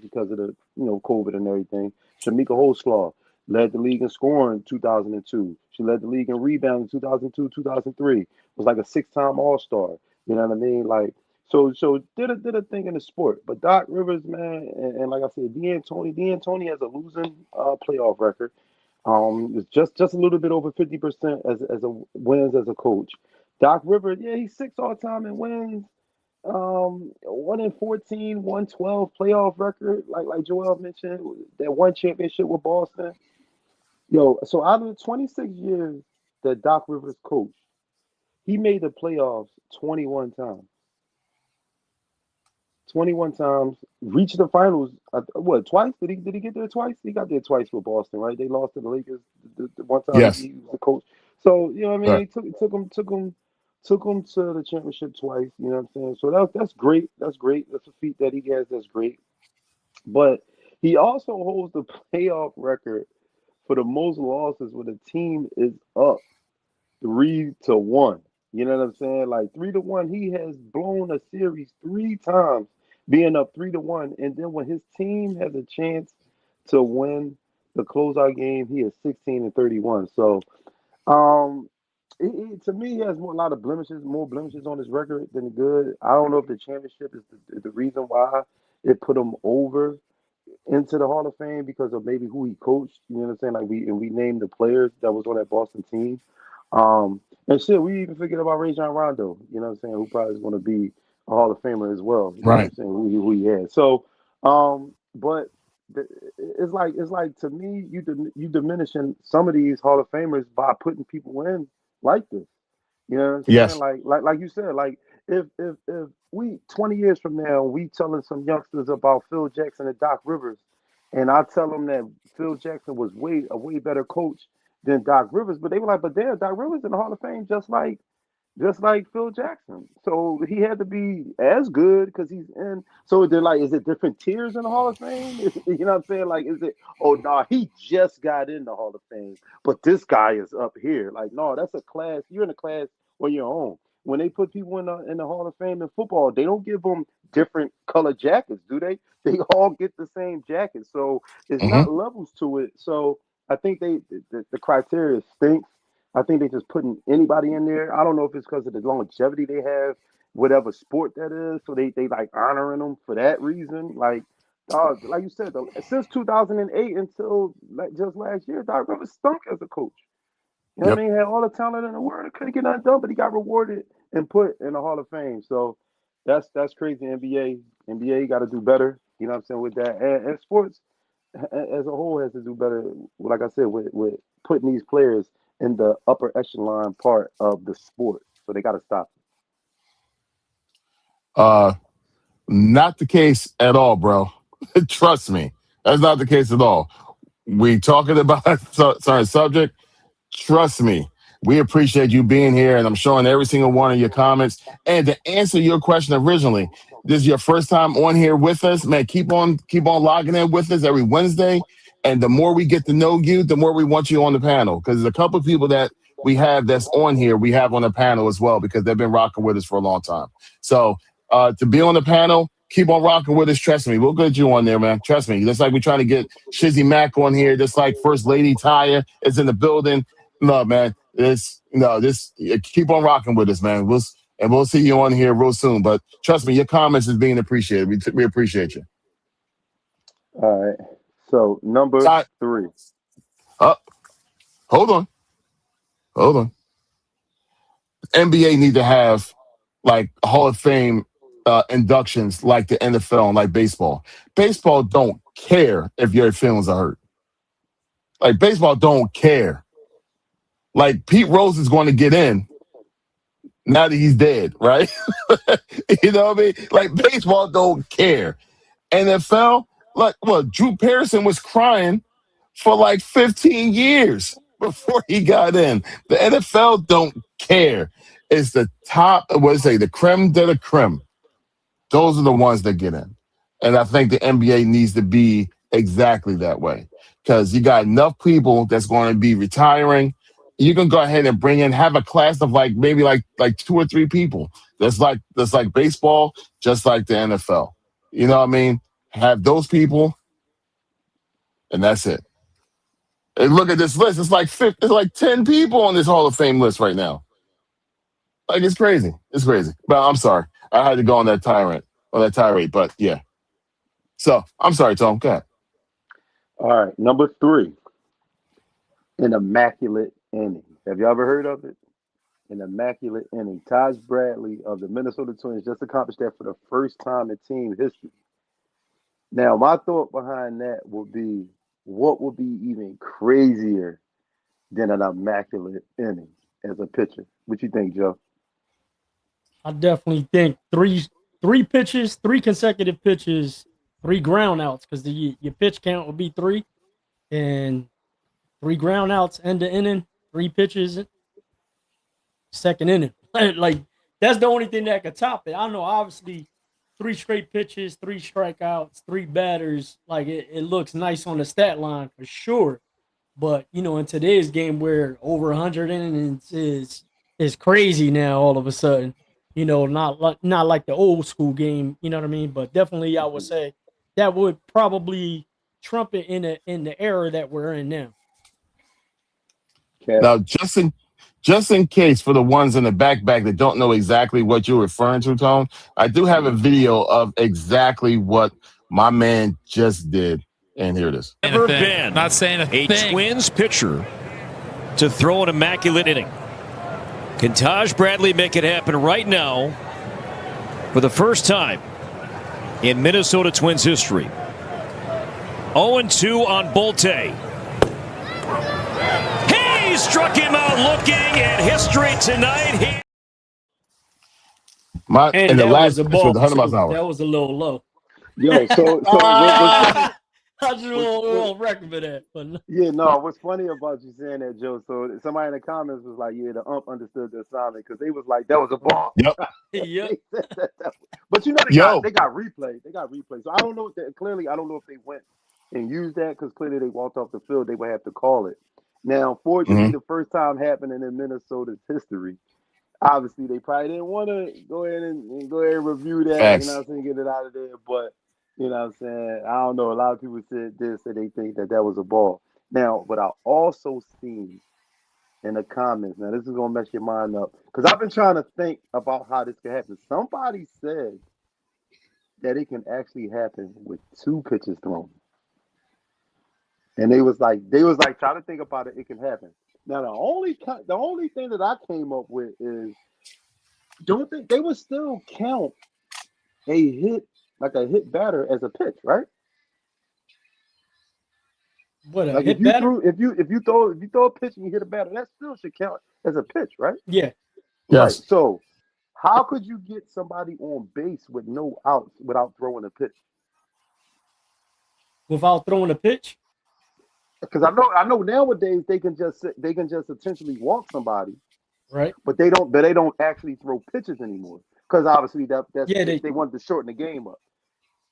because of the, COVID and everything. Shamika Holsclaw led the league in scoring 2002. She led the league in rebounding 2002, 2003. Was like a six-time All Star. You know what I mean? Like, so did a thing in the sport. But Doc Rivers, man, and like I said, D'Antoni has a losing playoff record. It's just a little bit over 50% as a wins as a coach. Doc Rivers, yeah, he's six all time in wins. 1 in 14, 112 playoff record, like Joel mentioned, that one championship with Boston. Yo, so out of the 26 years that Doc Rivers coached, he made the playoffs 21 times. 21 times, reached the finals. What, twice? Did he get there twice? He got there twice with Boston, right? They lost to the Lakers the one time Yes. he was the coach. So, you know what I mean? Right. He took him to the championship twice. You know what I'm saying? So that's great. That's great. That's a feat that he has. That's great. But he also holds the playoff record for the most losses when the team is up 3-1. You know what I'm saying? Like 3-1. He has blown a series three times, being up 3-1. And then when his team has a chance to win the closeout game, he is 16-31. So, um, to me, he has a lot of blemishes, more blemishes on his record than good. I don't know if the championship is the reason why it put him over. into the Hall of Fame because of maybe who he coached. You know what I'm saying? Like we named the players that was on that Boston team. Um, and shit, we even forget about Ray John Rondo. You know what I'm saying? Who probably is going to be a Hall of Famer as well. You know what I'm Right. saying? Who he had. So, but it's like to me, you diminishing some of these Hall of Famers by putting people in like this. You know what I'm saying? Yes. Like you said, like if we 20 years from now we telling some youngsters about Phil Jackson and Doc Rivers, and I tell them that Phil Jackson was way better coach than Doc Rivers, but they were like, but damn, Doc Rivers in the Hall of Fame just like Phil Jackson. So he had to be as good because he's in. So they're like, is it different tiers in the Hall of Fame? You know what I'm saying? Like, is it? Oh no, he just got in the Hall of Fame, but this guy is up here. Like, no, that's a class. You're in a class on your own. When they put people in the Hall of Fame in football, they don't give them different color jackets, do they? They all get the same jacket. So it's Hmm. not levels to it. So I think the criteria stinks. I think they're just putting anybody in there. I don't know if it's because of the longevity they have, whatever sport that is. So they like honoring them for that reason. Like you said, since 2008 until like just last year, Doc Rivers stunk as a coach. You know what I Yep. mean? He had all the talent in the world, couldn't get nothing done, but he got rewarded and put in the Hall of Fame. So that's crazy. NBA got to do better. You know what I'm saying with that, and sports as a whole has to do better. Like I said, with putting these players in the upper echelon part of the sport. So they got to stop Uh, Not the case at all, bro. Trust me, that's not the case at all. We talking about sorry subject. Trust me, we appreciate you being here, and I'm showing every single one of your comments. And to answer your question originally, this is your first time on here with us, man. Keep on logging in with us every Wednesday. And the more we get to know you, the more we want you on the panel. Because there's a couple of people that we have that's on here, we have on the panel as well because they've been rocking with us for a long time. So to be on the panel, keep on rocking with us. Trust me, we'll get you on there, man. Trust me. Just like we're trying to get Shizzy Mack on here, just like First Lady Taya is in the building. No, man. This keep on rocking with us, man. We'll see you on here real soon. But trust me, your comments is being appreciated. We appreciate you. it. All right. So number Ty, 3. uh, hold on, hold on. NBA need to have like Hall of Fame inductions like the NFL and like baseball. Baseball don't care if your feelings are hurt. Like baseball don't care. Like Pete Rose is going to get in now that he's dead, right? You know what I mean? Like baseball don't care. NFL, like what? Drew Pearson was crying for like 15 years before he got in. The NFL don't care. It's the top, what is it, the creme de la creme. Those are the ones that get in. And I think the NBA needs to be exactly that way because you got enough people that's going to be retiring. You can go ahead and bring in, have a class of like maybe like 2 or 3 people. That's like baseball, just like the NFL. You know what I mean? Have those people, and that's it. And look at this list. It's like 10 people on this Hall of Fame list right now. Like it's crazy. It's crazy. But I'm sorry. I had to go on that tirade. But yeah. So I'm sorry, Tom. Go ahead. All right. Number 3, an immaculate inning. Have you ever heard of it? An immaculate inning. Taj Bradley of the Minnesota Twins just accomplished that for the first time in team history. Now, my thought behind that would be what would be even crazier than an immaculate inning as a pitcher? What you think, Joe? I definitely think three pitches, 3 consecutive pitches, 3 ground outs because the your pitch count would be 3 and 3 ground outs end the inning, 3 pitches, second inning. Like that's the only thing that could top it. I know obviously 3 straight pitches, 3 strikeouts, 3 batters. Like it looks nice on the stat line for sure. But in today's game where over 100 innings is crazy now all of a sudden. Not like the old school game, you know what I mean? But definitely I would Mhm. say that would probably trump it in the era that we're in now. Cat. Now, just in case for the ones in the back that don't know exactly what you're referring to, Tone, I do have a Mhm. video of exactly what my man just did. And here it is. Never been Not saying a thing. Twins pitcher to throw an immaculate inning. Can Taj Bradley make it happen right now for the first time in Minnesota Twins history? 0-2 on Bolte. He struck him out looking at history tonight. And the last pitch was 100 miles an hour. That was a little low. Yo, so I just won't recommend that. But yeah, no. What's funny about you saying that, Joe? So somebody in the comments was like, "Yeah, the ump understood the assignment because they was like, that was a ball." Yep. Yep. But you know, they got replay. They got replay. So I don't know. Clearly, I don't know if they went and used that because clearly they walked off the field. They would have to call it. Now, fortunately, the first time happening in Minnesota's history. Obviously, they probably didn't want to go ahead and review that. Facts. You know what I'm saying? Get it out of there, but. You know what I'm saying? I don't know. A lot of people said this, that they think that was a ball. Now, what I also seen in the comments, now this is going to mess your mind up, because I've been trying to think about how this can happen. Somebody said that it can actually happen with 2 pitches thrown. And they was like, trying to think about it, it can happen. Now, the only thing that I came up with is, don't think they would still count a hit, like a hit batter as a pitch, right? What, a like hit if you batter? if you throw a pitch and you hit a batter, that still should count as a pitch, right? Yeah. Yes. Right. So how could you get somebody on base with no outs without throwing a pitch? Without throwing a pitch? Because I know nowadays they can just essentially walk somebody, right? But they don't actually throw pitches anymore because obviously they want to shorten the game up.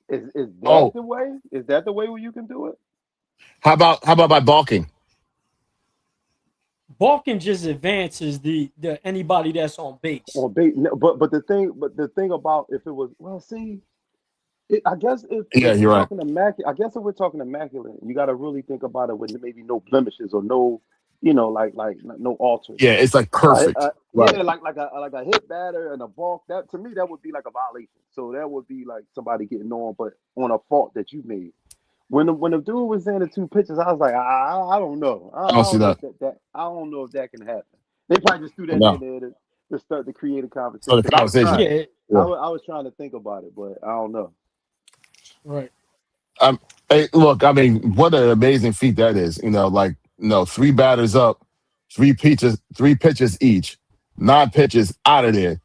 Is that the way? Is that the way where you can do it? How about by balking? Balking just advances the anybody that's on base. On base, but the thing about if it was I guess if you're right. I guess if we're talking immaculate, you got to really think about it with maybe no blemishes or no, like no alters. Yeah, it's like perfect. Right. Yeah, like a hit batter and a balk. That to me that would be like a violation. So that would be like somebody getting on, but on a fault that you made. When the dude was saying the 2 pitches, I was like, I don't know. I don't see that. I don't know if that can happen. They probably just threw that in there to start to create a conversation. I was trying to think about it, but I don't know. Right. Hey, look, I mean, what an amazing feat that is. 3 batters up, 3 pitches each, 9 pitches out of there.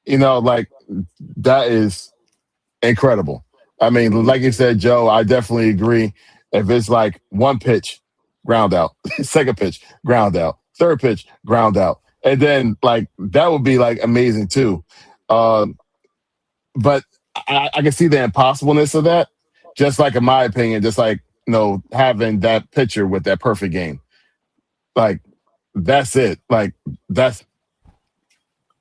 That is incredible. I mean, like you said, Joe, I definitely agree. If it's like 1 pitch, ground out, 2nd pitch, ground out, 3rd pitch, ground out. And then that would be amazing too. But I can see the impossibleness of that. Just in my opinion, having that pitcher with that perfect game. That's it. That's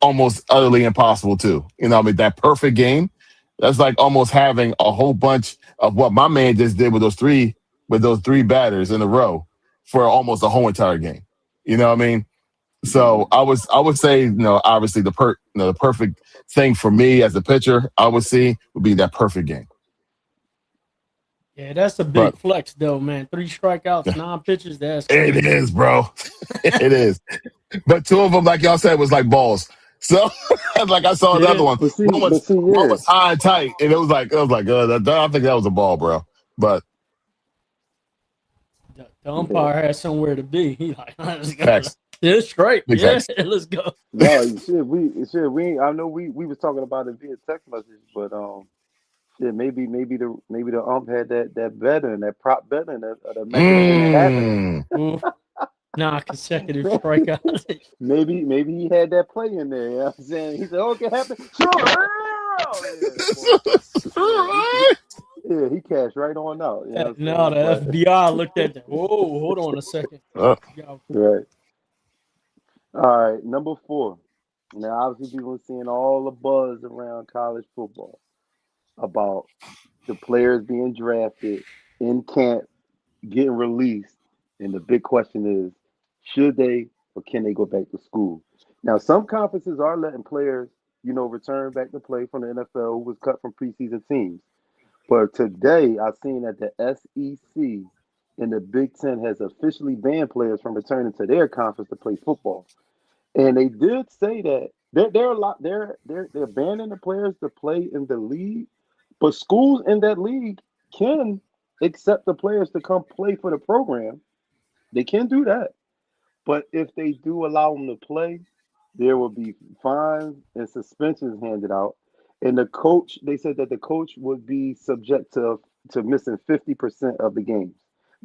almost utterly impossible too. That perfect game, that's almost having a whole bunch of what my man just did with those three batters in a row for almost a whole entire game. You know what I mean? So I would say, obviously the perfect thing for me as a pitcher, I would see would be that perfect game. Yeah, that's a big flex though, man. 3 strikeouts, 9 pitches. That's crazy. It is, bro. It is. But 2 of them, like y'all said, was like balls. So I saw another one. One was high and tight, and it was like, I think that was a ball, bro. But the umpire has somewhere to be. He let's go. Facts. Yeah, it's straight. Big yeah, facts. Let's go. No, we I know we was talking about it via text message, but maybe the ump had that better and that prop better and that consecutive strikeouts. maybe he had that play in there. You know what I'm saying? He said, "Okay, happen." Sure. Yeah, he cashed right on out. You know now the FBI looked at that. Whoa, hold on a second. Right. All right, number 4. Now, obviously, people are seeing all the buzz around college football about the players being drafted in camp, getting released, and the big question is, should they or can they go back to school? Now, some conferences are letting players, return back to play from the NFL who was cut from preseason teams. But today, I seen that the SEC and the Big Ten has officially banned players from returning to their conference to play football. And they did say that they're a lot they're banning the players to play in the league, but schools in that league can accept the players to come play for the program. They can do that. But if they do allow them to play, there will be fines and suspensions handed out. And the coach, they said that the coach would be subject to missing 50% of the games,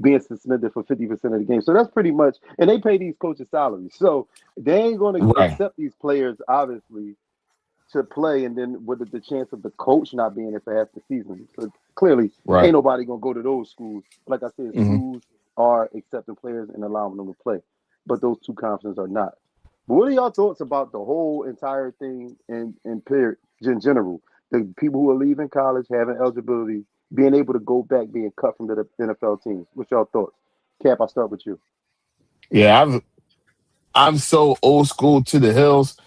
being suspended for 50% of the games. So that's pretty much, and they pay these coaches salaries. So they ain't going to Right. accept these players, obviously, to play, and then with the chance of the coach not being there for half the season. So clearly, Right. ain't nobody gonna go to those schools. Like I said, Hmm. schools are accepting players and allowing them to play, but those two conferences are not. But what are y'all thoughts about the whole entire thing in period in general? The people who are leaving college, having eligibility, being able to go back, being cut from the NFL teams. What's y'all thoughts? Cap, I'll start with you. Yeah, I'm so old school to the hills.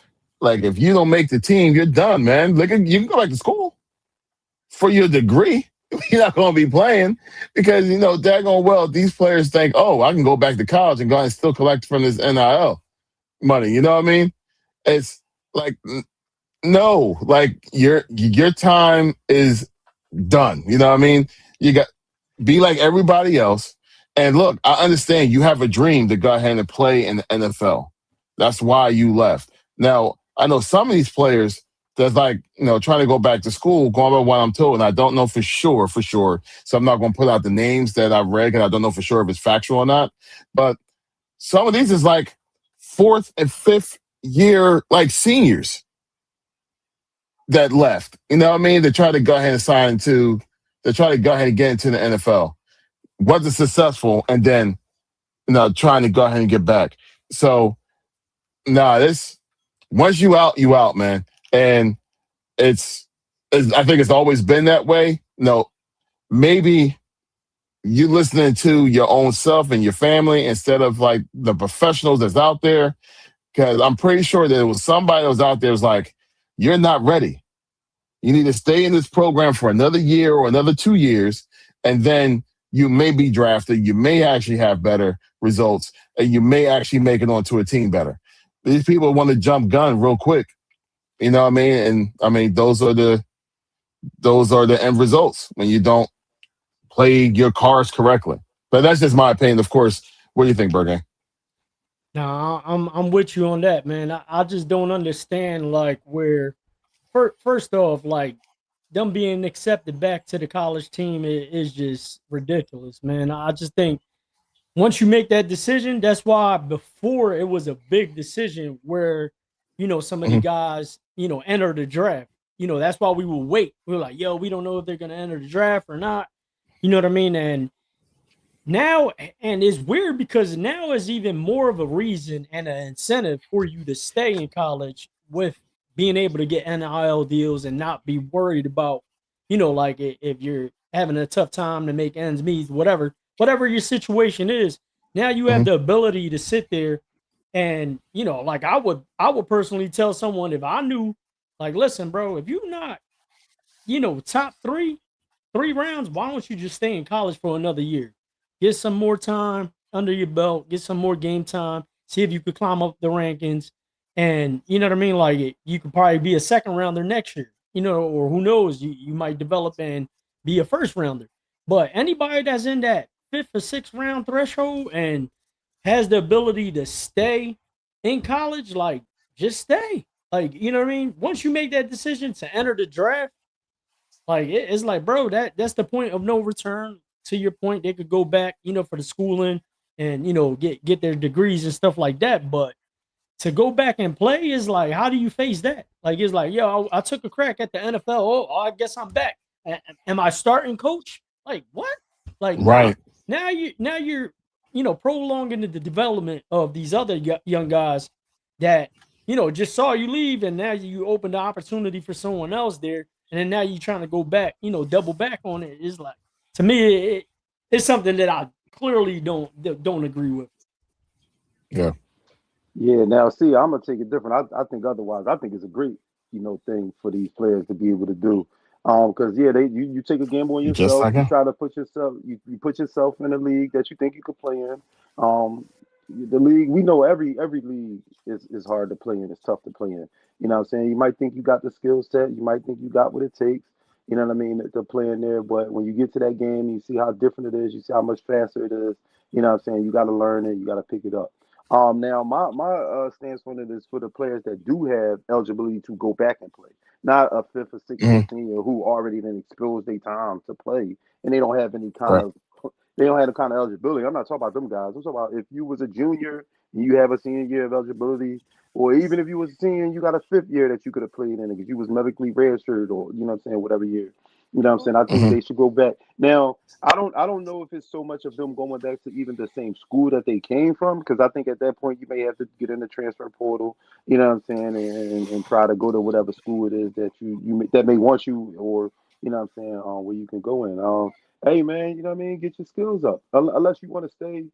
Like if you don't make the team, you're done, man. Like you can go back to school for your degree. You're not going to be playing because daggone well these players think, oh, I can go back to college and go and still collect from this NIL money. You know what I mean? It's like no, like your time is done. You know what I mean? You got be like everybody else. And look, I understand you have a dream to go ahead and play in the NFL. That's why you left. Now, I know some of these players that's like, trying to go back to school, going by what I'm told, and I don't know for sure. So I'm not going to put out the names that I've read because I don't know for sure if it's factual or not. But some of these is like fourth and fifth year, like seniors that left. You know what I mean? They try to go ahead and they try to go ahead and get into the NFL. Wasn't successful, and then trying to go ahead and get back. So this once you out, man. And I think it's always been that way. Maybe you listening to your own self and your family instead of like the professionals that's out there. Because I'm pretty sure that it was somebody that was out there was like, you're not ready. You need to stay in this program for another year or another 2 years, and then you may be drafted. You may actually have better results, and you may actually make it onto a team better. These people want to jump gun real quick. You know what I mean? And I mean, those are the end results when you don't play your cards correctly. But that's just my opinion. Of course, what do you think, Bergen? Nah, I'm with you on that, man. I just don't understand like where first off, like them being accepted back to the college team is just ridiculous, man. I just think once you make that decision, that's why before it was a big decision where, some of the Hmm. guys, enter the draft. That's why we will wait. We were like, yo, we don't know if they're gonna enter the draft or not. You know what I mean? And now, and it's weird because now is even more of a reason and an incentive for you to stay in college with being able to get NIL deals and not be worried about, like if you're having a tough time to make ends meet, whatever your situation is. Now you have Hmm. the ability to sit there and, like I would personally tell someone if I knew, like, listen, bro, if you're not, top three rounds, why don't you just stay in college for another year? Get some more time under your belt, get some more game time, see if you could climb up the rankings. And you know what I mean? Like you could probably be a second rounder next year, or who knows, you might develop and be a first rounder. But anybody that's in that fifth or sixth round threshold and has the ability to stay in college, like just stay. Like, you know what I mean? Once you make that decision to enter the draft, like it's like, bro, that's the point of no return. To your point, they could go back, for the schooling and get their degrees and stuff like that. But to go back and play is like, how do you face that? Like it's like, yo, I took a crack at the NFL. Oh, I guess I'm back. Am I starting coach? Like what? Like nah. Right. Now you're prolonging the development of these other young guys that just saw you leave, and now you open the opportunity for someone else there, and then now you're trying to go back, double back on it. It's like to me, it's something that I clearly don't agree with. Yeah. Yeah, now see, I'm gonna take it different. I think otherwise. I think it's a great, thing for these players to be able to do. Because you take a gamble on Just yourself. like You him. try to put yourself, you put yourself in a league that you think you could play in. Um, the league, we know every league is hard to play in. It's tough to play in. You know what I'm saying? You might think you got the skill set. You might think you got what it takes. You know what I mean, to play in there. But when you get to that game, you see how different it is. You see how much faster it is. You know what I'm saying? You got to learn it. You got to pick it up. Now my stance on it is for the players that do have eligibility to go back and play, not a fifth or sixth or Mhm. senior who already then exposed their time to play and they don't have any kind Right. of eligibility. I'm not talking about them guys. I'm talking about if you was a junior and you have a senior year of eligibility, or even if you was a senior and you got a fifth year that you could have played in because you was medically registered or you know what I'm saying, whatever year. You know what I'm saying? I think Hmm. they should go back. Now, I don't know if it's so much of them going back to even the same school that they came from, because I think at that point you may have to get in the transfer portal, you know what I'm saying, and try to go to whatever school it is that that may want you, or you know what I'm saying, where you can go in. Hey man, you know what I mean? Get your skills up. Unless you want to stay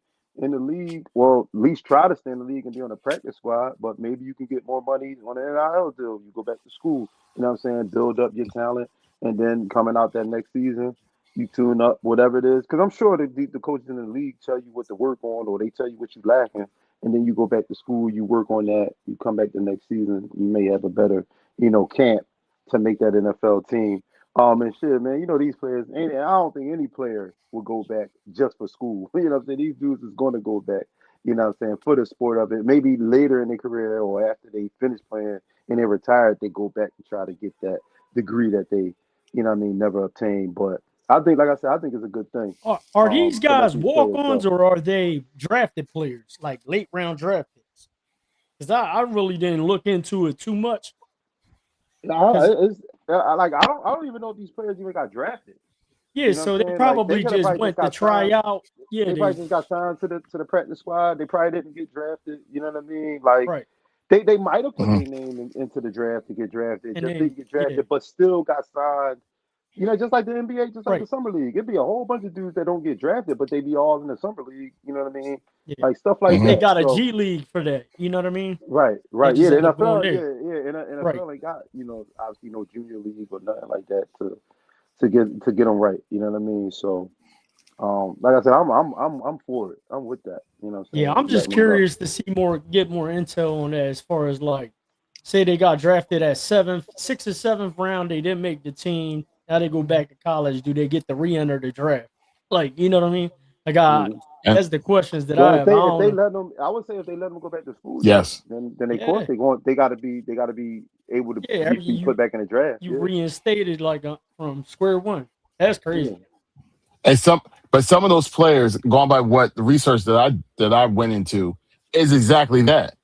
in the league, well, at least try to stay in the league and be on the practice squad. But maybe you can get more money on an NIL deal. You go back to school. You know what I'm saying? Build up your talent, and then coming out that next season, you tune up whatever it is. Because I'm sure the coaches in the league tell you what to work on, or they tell you what you lacking, and then you go back to school. You work on that. You come back the next season. You may have a better, camp to make that NFL team. And shit, man, these players, ain't I don't think any player will go back just for school. You know what I'm saying? These dudes is going to go back, you know what I'm saying, for the sport of it. Maybe later in their career or after they finish playing and they retired, they go back to try to get that degree that they, never obtained. But I think, like I said, I think it's a good thing Are these to let guys these walk players ons go. or are they drafted players, like late round draft picks? Because I really didn't look into it too much. Because It's like I don't even know if these players even got drafted. yeah, You know what so I'm they saying? Like they probably could have just probably just went to got try signed. out. Yeah, They probably they just got signed to the practice squad. They probably didn't get drafted. You know what I mean? Like right, they might have put Hmm. their name into the draft to get drafted, and just then didn't get yeah, drafted, but still got signed. Just like the NBA, just like the right, summer league. It'd be a whole bunch of dudes that don't get drafted, but they be all in the summer league. You know what I mean? yeah. Like stuff like But they Hmm. that. got a So G League for that. You know what I mean? right, They right, just yeah. The end up going NFL, there. yeah. Right. NFL ain't got obviously no junior league or nothing like that to get them right. You know what I mean? So like I said, I'm for it. I'm with that. You know what I'm Yeah, saying? I'm just Letting them go. curious to get more intel on that as far as like, say they got drafted at sixth or seventh round, they didn't make the team. Now they go back to college. Do they get to re-enter the draft? Like, you know what I mean? Like, Mhm. And that's the questions that Well, I if have. I they don't know. let them, I would say if they let them go back to school, yeah. yes, Then of course Yeah, they gotta be able to yeah. be put back in the draft. You Yeah, reinstated like from square one. That's yeah. crazy. and some of those players, going by what the research that I went into, is exactly that.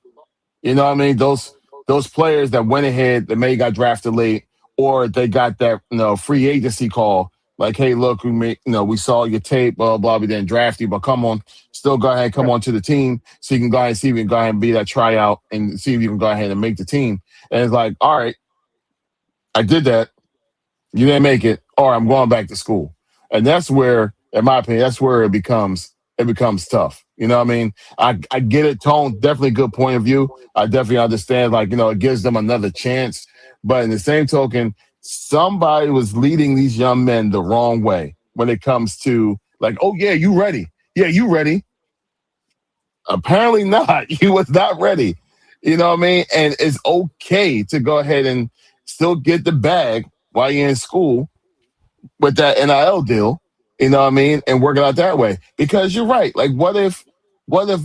You know what I mean? Those players that went ahead, that may got drafted late, or they got that free agency call, like, hey, look, we saw your tape, blah blah, we didn't draft you, but come on, still go ahead, come Right. on to the team, so you can go ahead and see if you can go ahead and be that tryout and see if you can go ahead and make the team. And it's like, all right, I did that. You didn't make it, or I'm going back to school. And that's where, in my opinion, that's where it becomes tough. You know what I mean? I get it, Tone, definitely a good point of view. I definitely understand, like, it gives them another chance. But in the same token, somebody was leading these young men the wrong way when it comes to, like, oh yeah, you ready. Yeah, you ready. Apparently not. He was not ready. You know what I mean? And it's okay to go ahead and still get the bag while you're in school with that NIL deal, you know what I mean, and work it out that way. Because you're right. Like, what if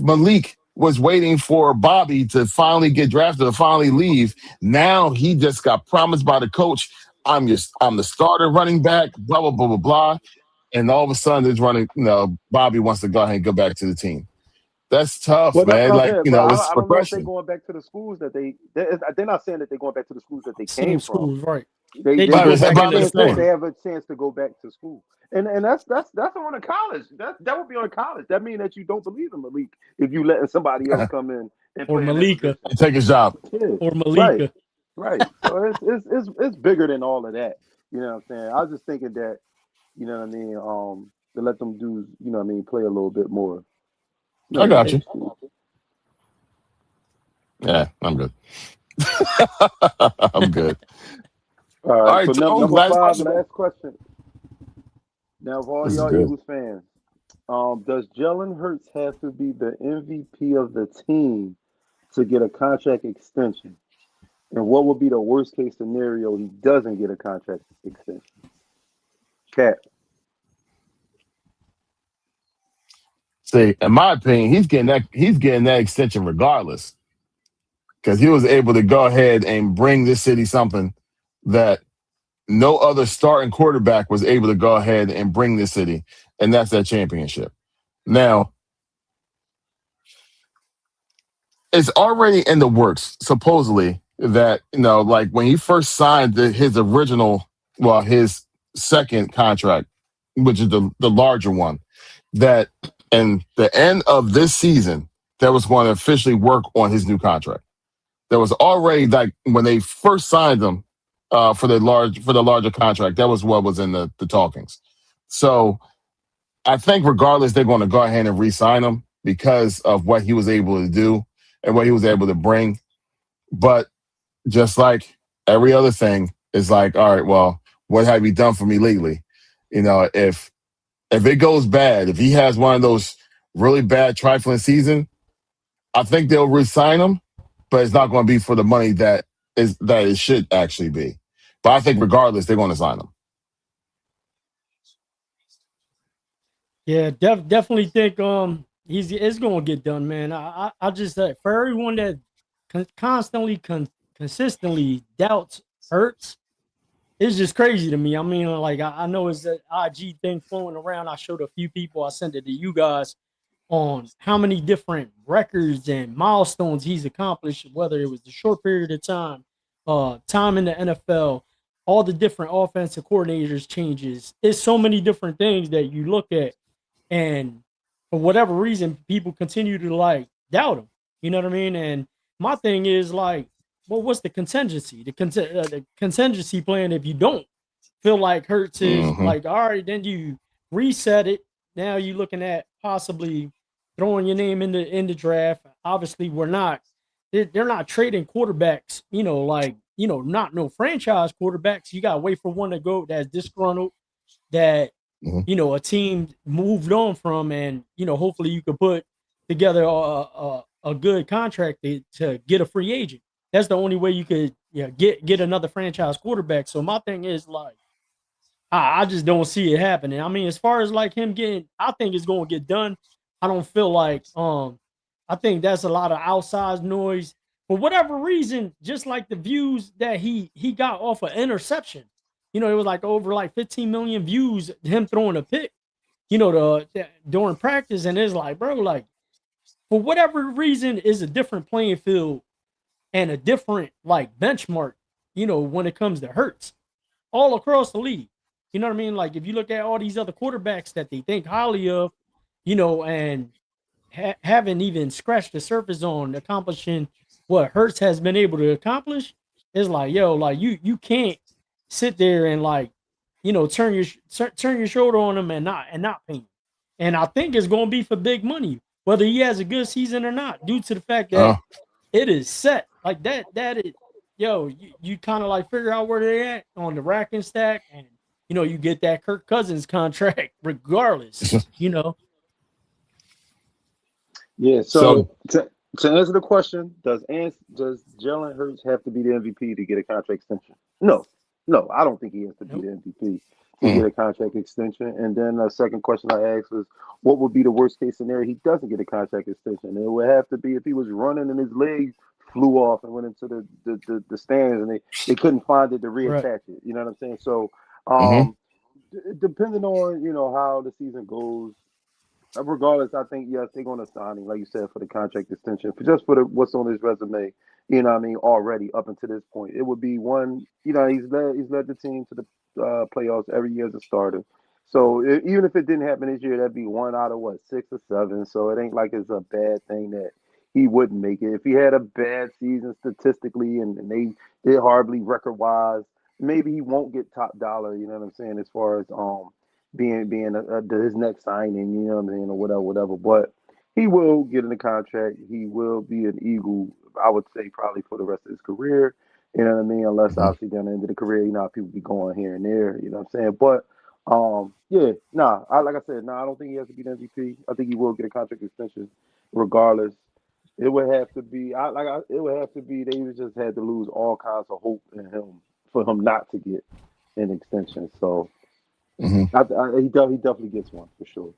Malik was waiting for Bobby to finally get drafted, to finally leave? Now he just got promised by the coach, I'm the starter running back, blah blah blah blah blah, and all of a sudden it's running. Bobby wants to go ahead and go back to the team. That's tough, Well, that's man. what I'm Like, saying. But it's I don't know if they're progression. going back to the schools that they're not saying that they're going back to the schools that they Same came from. schools, right? They They they just Bobby, go just back they into Bobby the the saying that sport. they same. have a chance to go back to school, and that's on the college. That would be on college. That means that you don't believe in Malik if you letting somebody else come in and Or play in that Malika. position. Take his job. Yeah, Or right, Malika. right. So it's bigger than all of that. You know what I'm saying? I was just thinking that what I mean. To let them do what I mean, play a little bit more. I Nothing got back you. to school. Yeah, I'm good. I'm good. All All right, right, so Joe, number last five, question. last question. Now, for all This is y'all good. Eagles fans, does Jalen Hurts have to be the MVP of the team to get a contract extension? And what would be the worst case scenario he doesn't get a contract extension? Cat. See, in my opinion, he's getting that extension regardless because he was able to go ahead and bring this city something that no other starting quarterback was able to go ahead and bring this city, and that's that championship. Now, it's already in the works, supposedly, that, like when he first signed his second contract, which is the larger one, that in the end of this season, that was going to officially work on his new contract. There was already, like, when they first signed him for the larger contract, that was what was in the talkings. So I think regardless, they're going to go ahead and re-sign him because of what he was able to do and what he was able to bring. But just like every other thing, it's like, all right, well, what have you done for me lately? If it goes bad, if he has one of those really bad trifling season, I think they'll re-sign him, but it's not going to be for the money that it should actually be. But I think regardless, they're going to sign him. Yeah, definitely think it's gonna get done, man. I just for everyone that consistently doubts Hurts, it's just crazy to me. I mean, like I know it's that IG thing flowing around. I showed a few people. I sent it to you guys on how many different records and milestones he's accomplished, whether it was the short period of time in the NFL, all the different offensive coordinators changes. It's so many different things that you look at, and for whatever reason, people continue to like doubt him. You know what I mean? And my thing is like, well, what's the contingency? The contingency plan if you don't feel like Hurts is Mm-hmm. like, all right, then you reset it. Now you're looking at possibly throwing your name in the draft. Obviously, we're not. They're not trading quarterbacks. Not no franchise quarterbacks. You gotta wait for one to go that's disgruntled, that Mm-hmm. a team moved on from, and hopefully you could put together a good contract to get a free agent. That's the only way you could get another franchise quarterback. So my thing is like, I just don't see it happening. I mean, as far as like him getting, I think it's going to get done. I don't feel like I think that's a lot of outsized noise for whatever reason. Just like the views that he got off of interception, it was like over like 15 million views him throwing a pick, during practice, and it's like, bro, like for whatever reason, is a different playing field and a different like benchmark, when it comes to Hurts all across the league. You know what I mean? Like if you look at all these other quarterbacks that they think highly of, and haven't even scratched the surface on accomplishing what Hurts has been able to accomplish, it's like, yo, like you can't sit there and like, turn your shoulder on him and not pay him. And I think it's going to be for big money, whether he has a good season or not, due to the fact that Oh, it is set like that. That is, yo, you kind of like figure out where they're at on the rack and stack, and you get that Kirk Cousins contract regardless. Yeah. so So to answer the question, does Jalen Hurts have to be the MVP to get a contract extension? No, no, I don't think he has to be Nope. the MVP to mm, get a contract extension. And then the second question I asked was, what would be the worst case scenario he doesn't get a contract extension? And it would have to be if he was running and his legs flew off and went into the stands and they couldn't find it to Right. reattach it. You know what I'm saying? So mm-hmm. um, depending on how the season goes, regardless, I think yes, they're going to sign him, like you said, for the contract extension, for just for what's on his resume. You know what I mean? Already up until this point, it would be one. He's led the team to the playoffs every year as a starter. So even if it didn't happen this year, that'd be one out of what, 6 or 7. So it ain't like it's a bad thing that he wouldn't make it. If he had a bad season statistically and they did horribly record wise, maybe he won't get top dollar. You know what I'm saying? As far as being his next signing, you know what I'm saying, or whatever. But he will get in the contract. He will be an Eagle, I would say, probably for the rest of his career. You know what I mean? Unless Mhm. obviously down the end of the career, you know how people be going here and there. You know what I'm saying? But yeah, nah. Like I said, nah. I don't think he has to be the MVP. I think he will get a contract extension, regardless. It would have to be. It would have to be. They would just had to lose all kinds of hope in him for him not to get an extension. So Mhm. he definitely gets one for sure.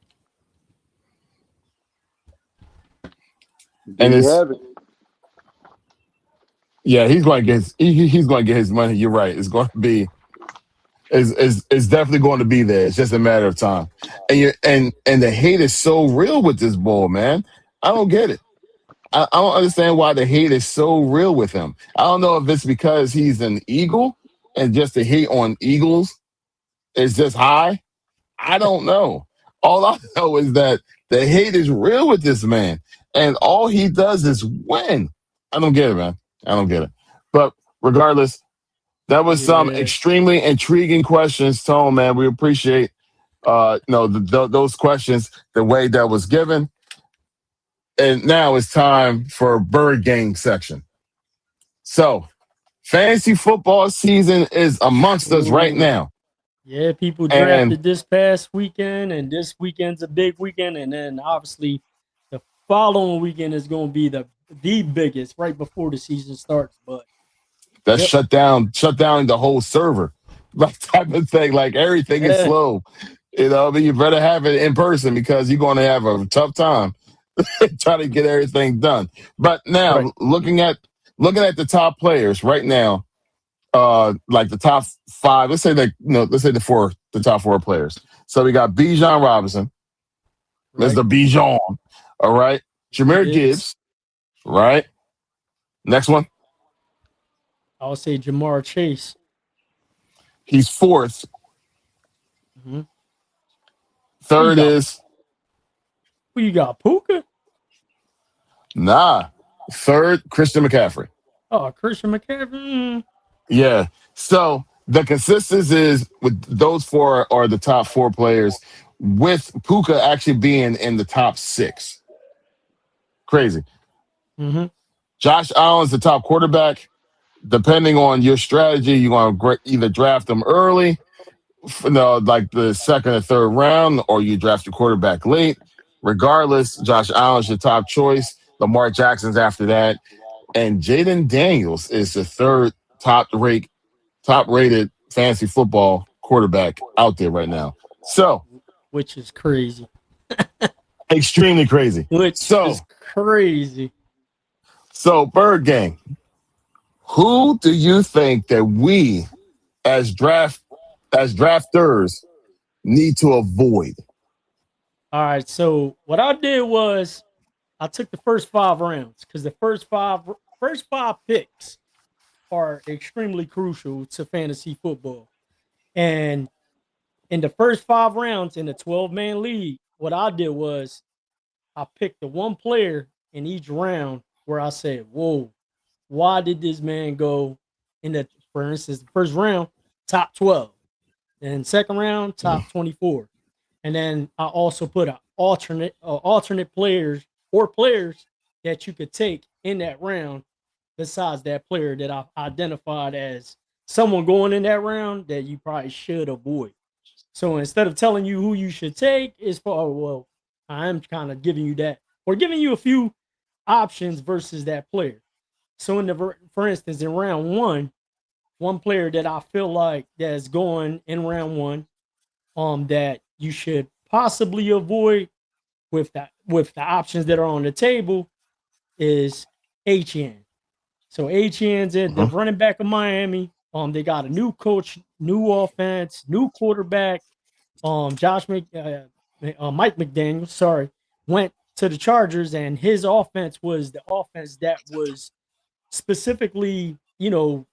There And you it's have it. yeah, he's going to get he's going to get his money. You're right. It's going to be is definitely going to be there. It's just a matter of time. And you and the hate is so real with this bull, man. I don't get it. I don't understand why the hate is so real with him. I don't know if it's because he's an Eagle and just the hate on Eagles is just high. I don't know. All I know is that the hate is real with this man, and all he does is win. I don't get it, man. I don't get it. But regardless, that was some Yeah. extremely intriguing questions, Tone. Man, we appreciate those questions, the way that was given. And now it's time for Bird Gang section. So, fantasy football season is amongst us right Ooh. now. Yeah, people And drafted this past weekend, and this weekend's a big weekend, and then obviously the following weekend is going to be the biggest right before the season starts. But that yep, shut down the whole server. That type of thing. Like everything is yeah, slow. But you better have it in person because you're going to have a tough time trying to get everything done. But right, now looking at the top players right now, like the top five, let's say the top four players. So we got Bijan Robinson, right. Mr. Bijan, all right. Jameer Gibbs, Gibbs, right? Next one, I'll say Jamar Chase. he's fourth. Hmm. Who you Third got? is Who you got? Puka? nah. Third, Christian McCaffrey. Oh, Christian McCaffrey. Yeah. So the consensus is with those four are the top four players, with Puka actually being in the top six. Crazy. Mm-hmm. Josh Allen's the top quarterback. Depending on your strategy, you're going to either draft him early, like the second or third round, or you draft your quarterback late. Regardless, Josh Allen's your top choice. Lamar Jackson's after that. And Jaden Daniels is the third top rated fantasy football quarterback out there right now. So Which is crazy. extremely crazy. Which is So crazy. Bird Gang, who do you think that we as drafters need to avoid? All right. So what I did was I took the first 5 rounds because the first five picks are extremely crucial to fantasy football. And in the first 5 rounds in the 12-man league, what I did was I picked the one player in each round where I said, whoa, why did this man go in the, for instance, the first round, top 12, then second round, top 24. And then I also put an alternate players or players that you could take in that round besides that player that I identified as someone going in that round that you probably should avoid. So instead of telling you who you should take, is for well, I'm kind of giving you that or giving you a few options versus that player. So for instance, in round one player that I feel like that's going in round one, that you should possibly avoid with the options that are on the table is HN. So HN's at the Mhm. running back of Miami. They got a new coach, new offense, new quarterback. Mike McDaniel, sorry, went to the Chargers, and his offense was the offense that was specifically, the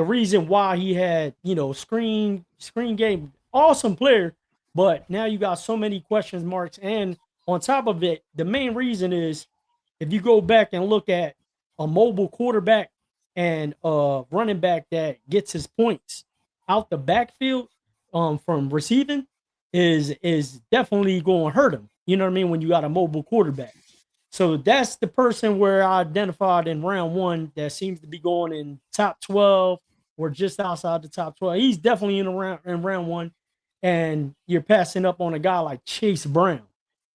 reason why he had, screen game, awesome player, but now you got so many questions marks. And on top of it, the main reason is if you go back and look at a mobile quarterback and a running back that gets his points out the backfield from receiving is definitely going to hurt him. You know what I mean? When you got a mobile quarterback. So that's the person where I identified in round 1 that seems to be going in top 12 or just outside the top 12. He's definitely in round 1. And you're passing up on a guy like Chase Brown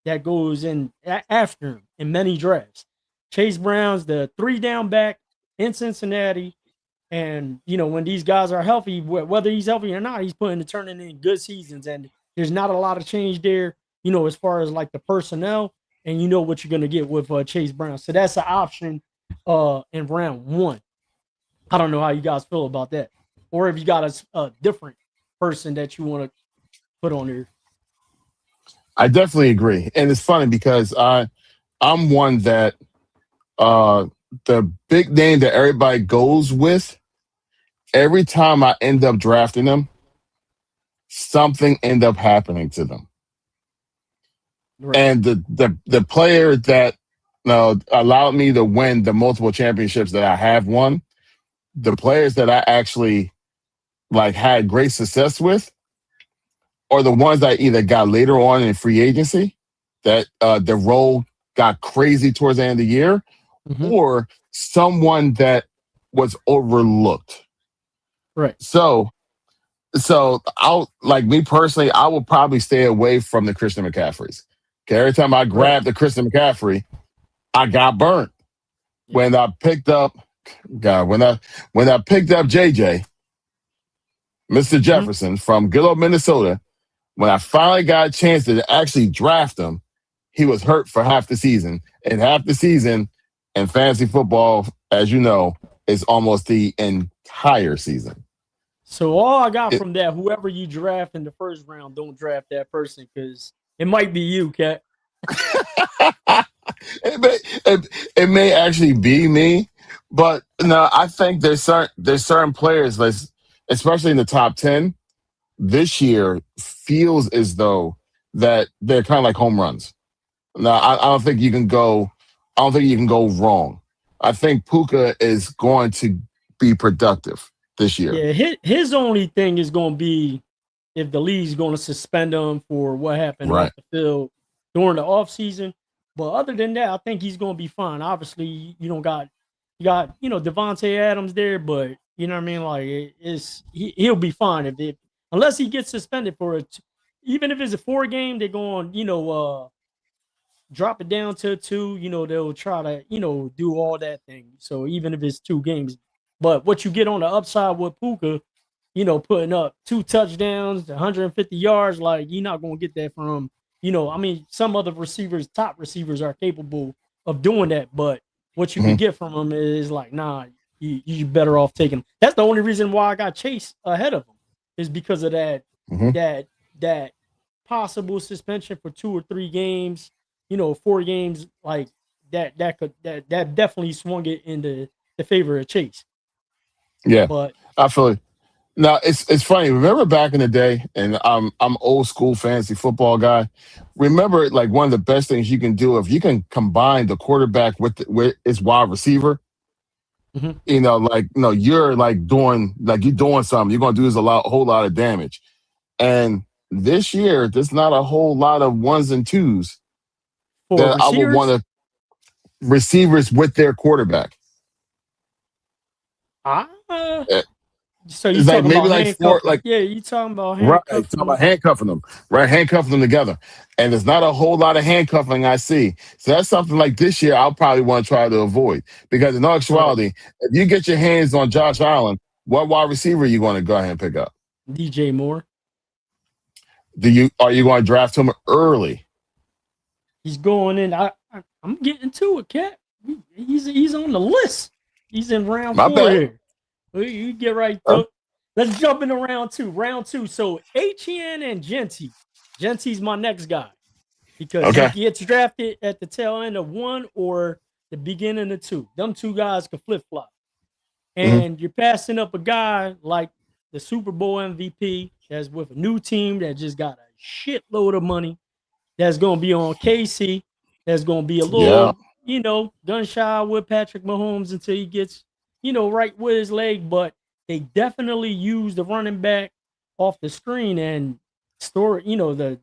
that goes in after him in many drafts. Chase Brown's the 3-down back in Cincinnati. And, when these guys are healthy, whether he's healthy or not, he's turning in good seasons. And there's not a lot of change there, as far as like the personnel. And you know what you're going to get with Chase Brown. So that's an option in round 1. I don't know how you guys feel about that. Or if you got a different person that you want to put on there. I definitely agree. And it's funny because I'm one that the big name that everybody goes with, every time I end up drafting them, something end up happening to them. Right. And the player that allowed me to win the multiple championships that I have won, the players that I actually had great success with, are the ones that either got later on in free agency, that the role got crazy towards the end of the year, or someone that was overlooked. Right. So I'll me personally, I will probably stay away from the Christian McCaffreys. Okay, every time I grabbed the Christian McCaffrey, I got burnt. Yeah. When I picked up JJ, Mr. Jefferson from good old Minnesota, when I finally got a chance to actually draft him, he was hurt for half the season. And half the season in fantasy football, as you know, is almost the entire season. So all I got from that, whoever you draft in the first round, don't draft that person because it might be you, Cat. it may actually be me, but no, I think there's certain players, especially in the top 10, this year feels as though that they're kind of like home runs. No, I don't think you can go. I don't think you can go wrong. I think Puka is going to be productive this year. Yeah, his only thing is going to be if the league's going to suspend him for what happened off the field during the offseason. But other than that, I think he's going to be fine. Obviously, you got Devontae Adams there, but you know what I mean. He'll be fine unless he gets suspended for it. Even if it's a 4-game, they're going drop it down to 2. They'll try to do all that thing. So even if it's 2 games. But what you get on the upside with Puka, putting up 2 touchdowns, 150 yards, you're not going to get that from, some other top receivers are capable of doing that. But what you can get from them is nah, you better off taking him. That's the only reason why I got Chase ahead of him is because of that, that possible suspension for 2 or 3 games, 4 games, that definitely swung it into the favor of Chase. Yeah, but I feel it. Now it's funny. Remember back in the day, and I'm old school fantasy football guy. Remember, one of the best things you can do if you can combine the quarterback with his wide receiver. You're doing something. You're gonna do a whole lot of damage. And this year, there's not a whole lot of 1s and 2s that I would want to receivers with their quarterback. So you talking maybe about 4, you talking about handcuffing them, handcuffing them together, and there's not a whole lot of handcuffing I see. So that's something like this year I'll probably want to try to avoid because in actuality, if you get your hands on Josh Allen, what wide receiver are you going to go ahead and pick up? DJ Moore. Are you going to draft him early? He's going in. I'm getting to it, Cat. He's on the list. He's in round 4 here. You get right to it. Let's jump into round 2. Round 2. So HN and GNT. GNT's my next guy because he gets drafted at the tail end of 1 or the beginning of 2. Them 2 guys can flip flop, and you're passing up a guy like the Super Bowl MVP that's with a new team that just got a shitload of money. That's going to be on KC. That's going to be a little, gun shy with Patrick Mahomes until he gets, right with his leg. But they definitely use the running back off the screen and the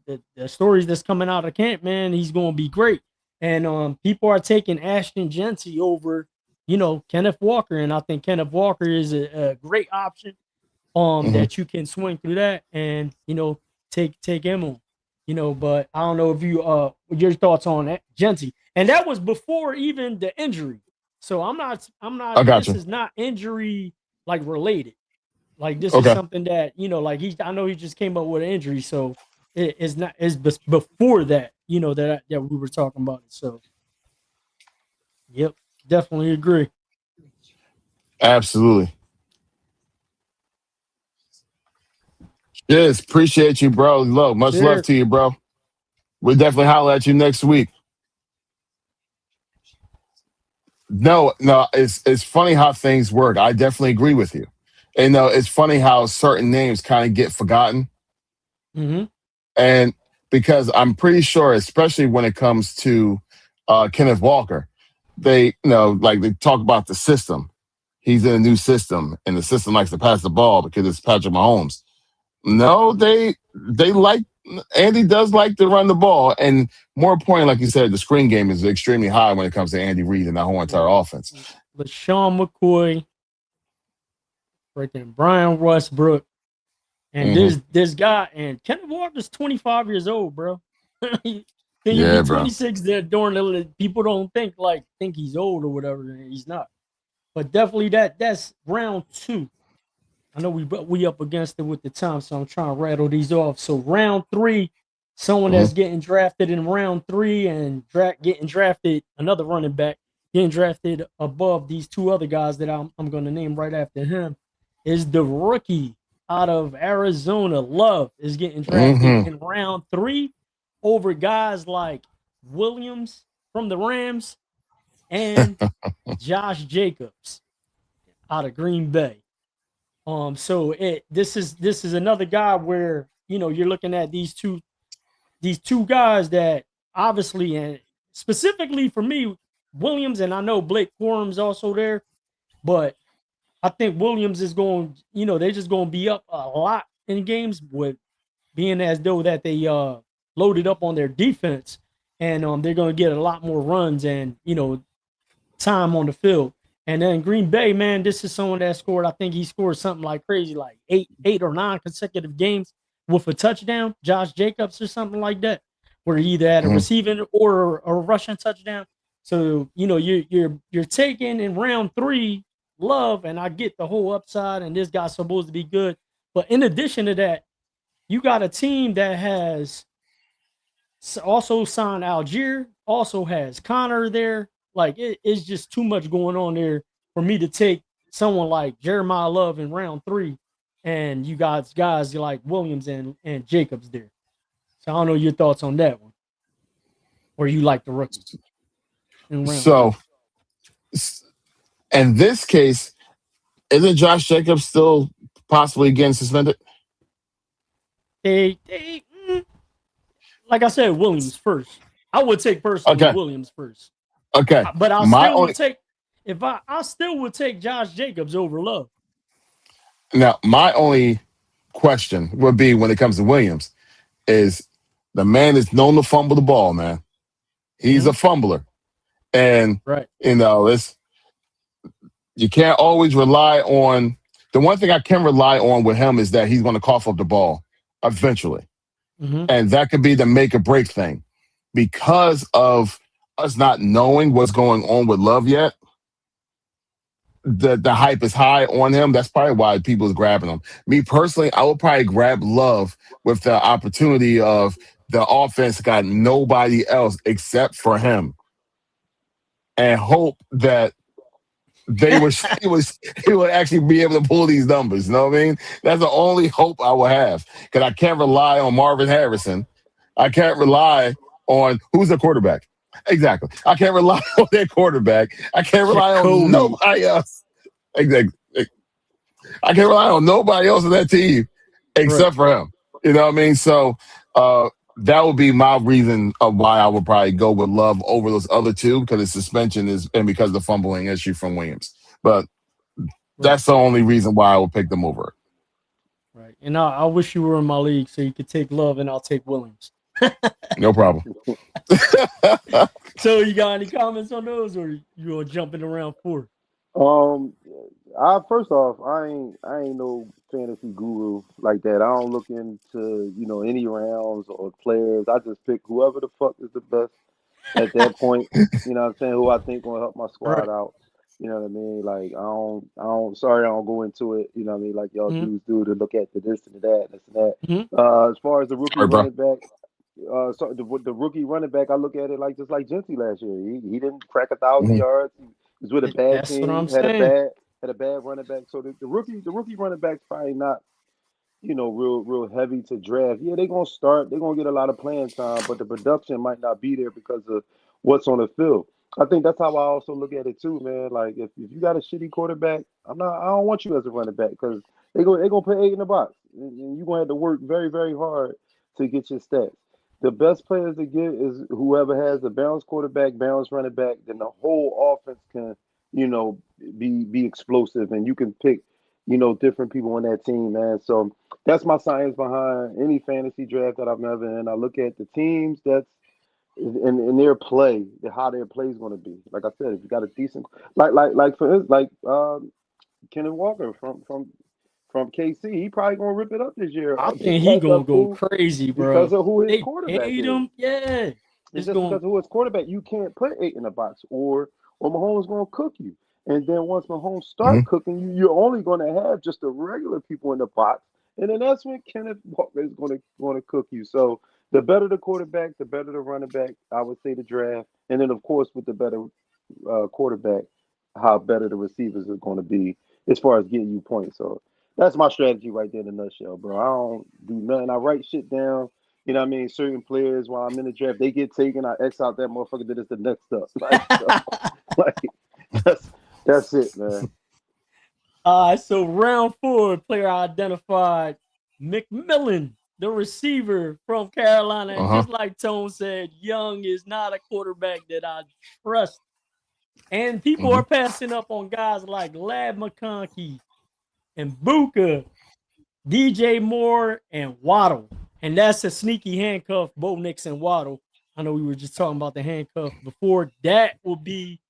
stories that's coming out of camp, man. He's going to be great. And people are taking Ashton Genty over, Kenneth Walker. And I think Kenneth Walker is a great option that you can swing through that and, take him on. But I don't know if your thoughts on that, Genty. And that was before even the injury. So I'm I not, got this you. is not injury like related. Like this is Okay. something that, I know he just came up with an injury. So it's before that, that we were talking about it. So, yep, definitely agree. Absolutely. Yes, appreciate you, bro. Much love Sure. to you, bro. We'll definitely holler at you next week. No, it's funny how things work. I definitely agree with you. And no, it's funny how certain names kind of get forgotten. Mm-hmm. And because I'm pretty sure, especially when it comes to Kenneth Walker, like they talk about the system. He's in a new system, and the system likes to pass the ball because it's Patrick Mahomes. No, they like Andy does like to run the ball, and more important, like you said, the screen game is extremely high when it comes to Andy Reid and that whole entire offense. LaShawn McCoy, freaking Brian Westbrook, and Mm-hmm. this guy, and Kenneth Walker's 25 years old, bro. Can you be Yeah, bro. 26 there during the people don't think he's old or whatever, and he's not. But definitely that's round 2. I know we up against it with the time, so I'm trying to rattle these off. So round 3, someone Mm-hmm. that's getting drafted in round 3 and getting drafted, another running back getting drafted above these 2 other guys that I'm going to name right after him is the rookie out of Arizona. Love is getting drafted Mm-hmm. in round 3 over guys like Williams from the Rams and Josh Jacobs out of Green Bay. So this is another guy where you're looking at these two guys that obviously, and specifically for me, Williams, and I know Blake Corum's also there, but I think Williams is going, they're just going to be up a lot in games with being as though that they loaded up on their defense, and they're going to get a lot more runs and time on the field. And then Green Bay, man, this is someone that scored. I think he scored something like crazy, like eight or 9 consecutive games with a touchdown. Josh Jacobs or something like that, where he either had a receiving or a rushing touchdown. So you're taking in round 3 Love, and I get the whole upside, and this guy's supposed to be good. But in addition to that, you got a team that has also signed Algier, also has Connor there. Like it's just too much going on there for me to take someone like Jeremiah Love in round 3, and you guys like Williams and Jacobs there. So I don't know your thoughts on that one, or you like the rookie in round 3. So, in this case, isn't Josh Jacobs still possibly getting suspended? They like I said, Williams first. I would take personally Williams first. Okay. But I still would take Josh Jacobs over Love. Now, my only question would be when it comes to Williams is the man is known to fumble the ball, man. He's a fumbler. And, right. You can't always rely on – the one thing I can rely on with him is that he's going to cough up the ball eventually. Mm-hmm. And that could be the make or break thing. Because of us not knowing what's going on with Love yet, the hype is high on him. That's probably why people is grabbing him. Me personally, I would probably grab Love with the opportunity of the offense got nobody else except for him, and hope that he would actually be able to pull these numbers. You know what I mean? That's the only hope I will have, because I can't rely on Marvin Harrison. I can't rely on who's the quarterback. Exactly. I can't rely on their quarterback. I can't rely on nobody else. Exactly. I can't rely on nobody else on that team except for him. You know what I mean? So that would be my reason of why I would probably go with Love over those other 2, because the suspension is and because of the fumbling issue from Williams. But that's the only reason why I would pick them over. Right. And I wish you were in my league so you could take Love and I'll take Williams. No problem. So you got any comments on those, or you gonna jump in around 4? Um, I first off, I ain't no fantasy guru like that. I don't look into any rounds or players. I just pick whoever the fuck is the best at that point. You know what I'm saying? Who I think gonna help my squad Right. out. You know what I mean? Like I don't. Sorry, I don't go into it. You know what I mean? Like y'all Mm-hmm. dudes do to look at the this and the that, this and Mm-hmm. that. As far as the rookie Sorry, bro. running back, so the rookie running back, I look at it like just like Genty last year. He didn't crack 1,000 Mhm. yards. He was with a bad That's what I'm team. saying. Had a bad running back. So the rookie running back's probably not real heavy to draft. Yeah, they're gonna start. They're gonna get a lot of playing time, but the production might not be there because of what's on the field. I think that's how I also look at it too, man. Like if you got a shitty quarterback, I don't want you as a running back because they gonna put eight in the box, and you're gonna have to work very very hard to get your stats. The best players to get is whoever has a balanced quarterback, balanced running back. Then the whole offense can, you know, be explosive, and you can pick, different people on that team, man. So that's my science behind any fantasy draft that I've ever in. I look at the teams that's in their play, how their play is going to be. Like I said, if you got a decent, like for instance, Kenneth Walker from KC, he probably going to rip it up this year I think he because gonna of go crazy, because bro. of who his They quarterback paid is. him. Yeah, It's it's just going. because of who his quarterback. You can't put eight in the box, or Mahomes going to cook you. And then once Mahomes start Mhm. cooking you, you're only going to have just the regular people in the box, and then that's when Kenneth Walker is going to cook you. So the better the quarterback, the better the running back. I would say the draft, and then of course with the better quarterback, how better the receivers are going to be as far as getting you points. So that's my strategy right there in a nutshell, bro. I don't do nothing. I write shit down. You know what I mean? Certain players, while I'm in the draft, they get taken. I X out that motherfucker that is the next up. Like, so, like that's that's it, man. So round 4, player identified McMillan, the receiver from Carolina, and Uh-huh. just like Tone said, Young is not a quarterback that I trust. And people Mhm. are passing up on guys like Lad McConkey and Buka, DJ Moore, and Waddle. And that's a sneaky handcuff, Bo Nix and Waddle. I know we were just talking about the handcuff before. That will be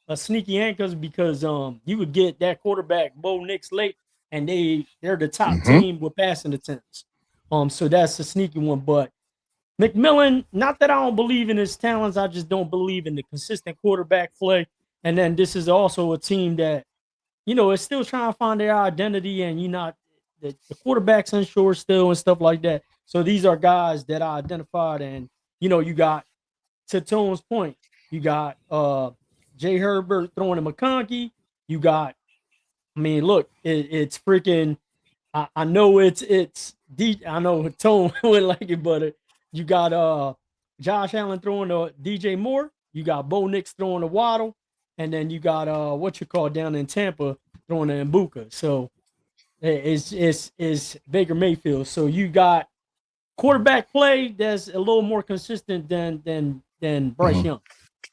a sneaky handcuff because you would get that quarterback Bo Nix late, and they're the top Mhm. team with passing attempts. So that's a sneaky one. But McMillan, not that I don't believe in his talents, I just don't believe in the consistent quarterback play. And then this is also a team that is still trying to find their identity, and you not the quarterback's unsure still and stuff like that. So these are guys that I identified, and you got, to Tone's point, you got Jay Herbert throwing to McConkey. You got, I mean, look, it's freaking. I know I know Tone wouldn't like it, but you got Josh Allen throwing to DJ Moore. You got Bo Nix throwing to Waddle, and then you got what you call down in Tampa throwing to Mbuka. So it's Baker Mayfield. So you got quarterback play that's a little more consistent than Bryce Mhm. Young.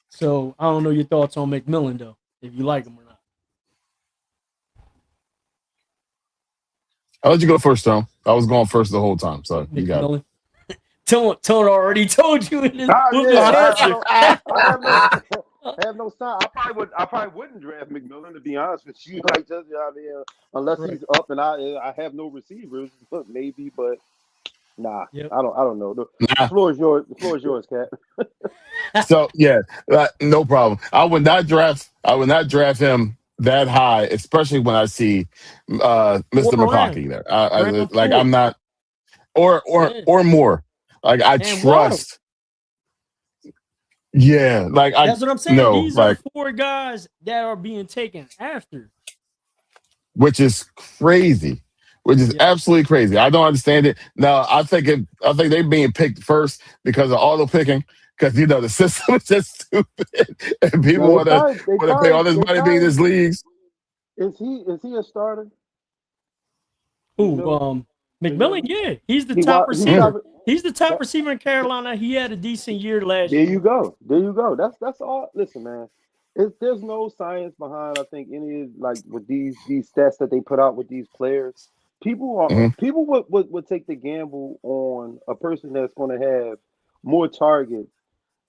So I don't know your thoughts on McMillan though, if you like him or not. I'll let you go first, Tom. I was going first the whole time, so you got it. McMillan. Tone already told you Ah, with his yeah, answer. I have no I have no sign. I probably wouldn't draft McMillan to be honest with you. Like just unless Right. he's up and I have no receivers, maybe, but nah, Yep. I don't know. The Nah. floor is yours. The floor is yours, Cat. So yeah, no problem. I would not draft. I would not draft him that high, especially when I see Mr. 4 rounds. McConkey there. Round Like 4. I'm not, Yeah. or more. Like I And Waddle. trust. Yeah, like I That's what I'm saying. no, These are like 4 guys that are being taken after. which is crazy, which is Yep. absolutely crazy. I don't understand it. Now I think they're being picked first because of auto picking. Because the system is just stupid, and No, people they want signed. They to pay all signed. this They money being in signed. this leagues. Is he a starter? Who? McMillan. McMillan, McMillan. yeah. He's the He top wa he Mm. receiver. top. He's the top That, receiver in Carolina. He had a decent year last there year. you go. There you go. That's all. Listen, man. There's no science behind. I think any like with these stats that they put out with these players. Mhm. People would take the gamble on a person that's going to have more targets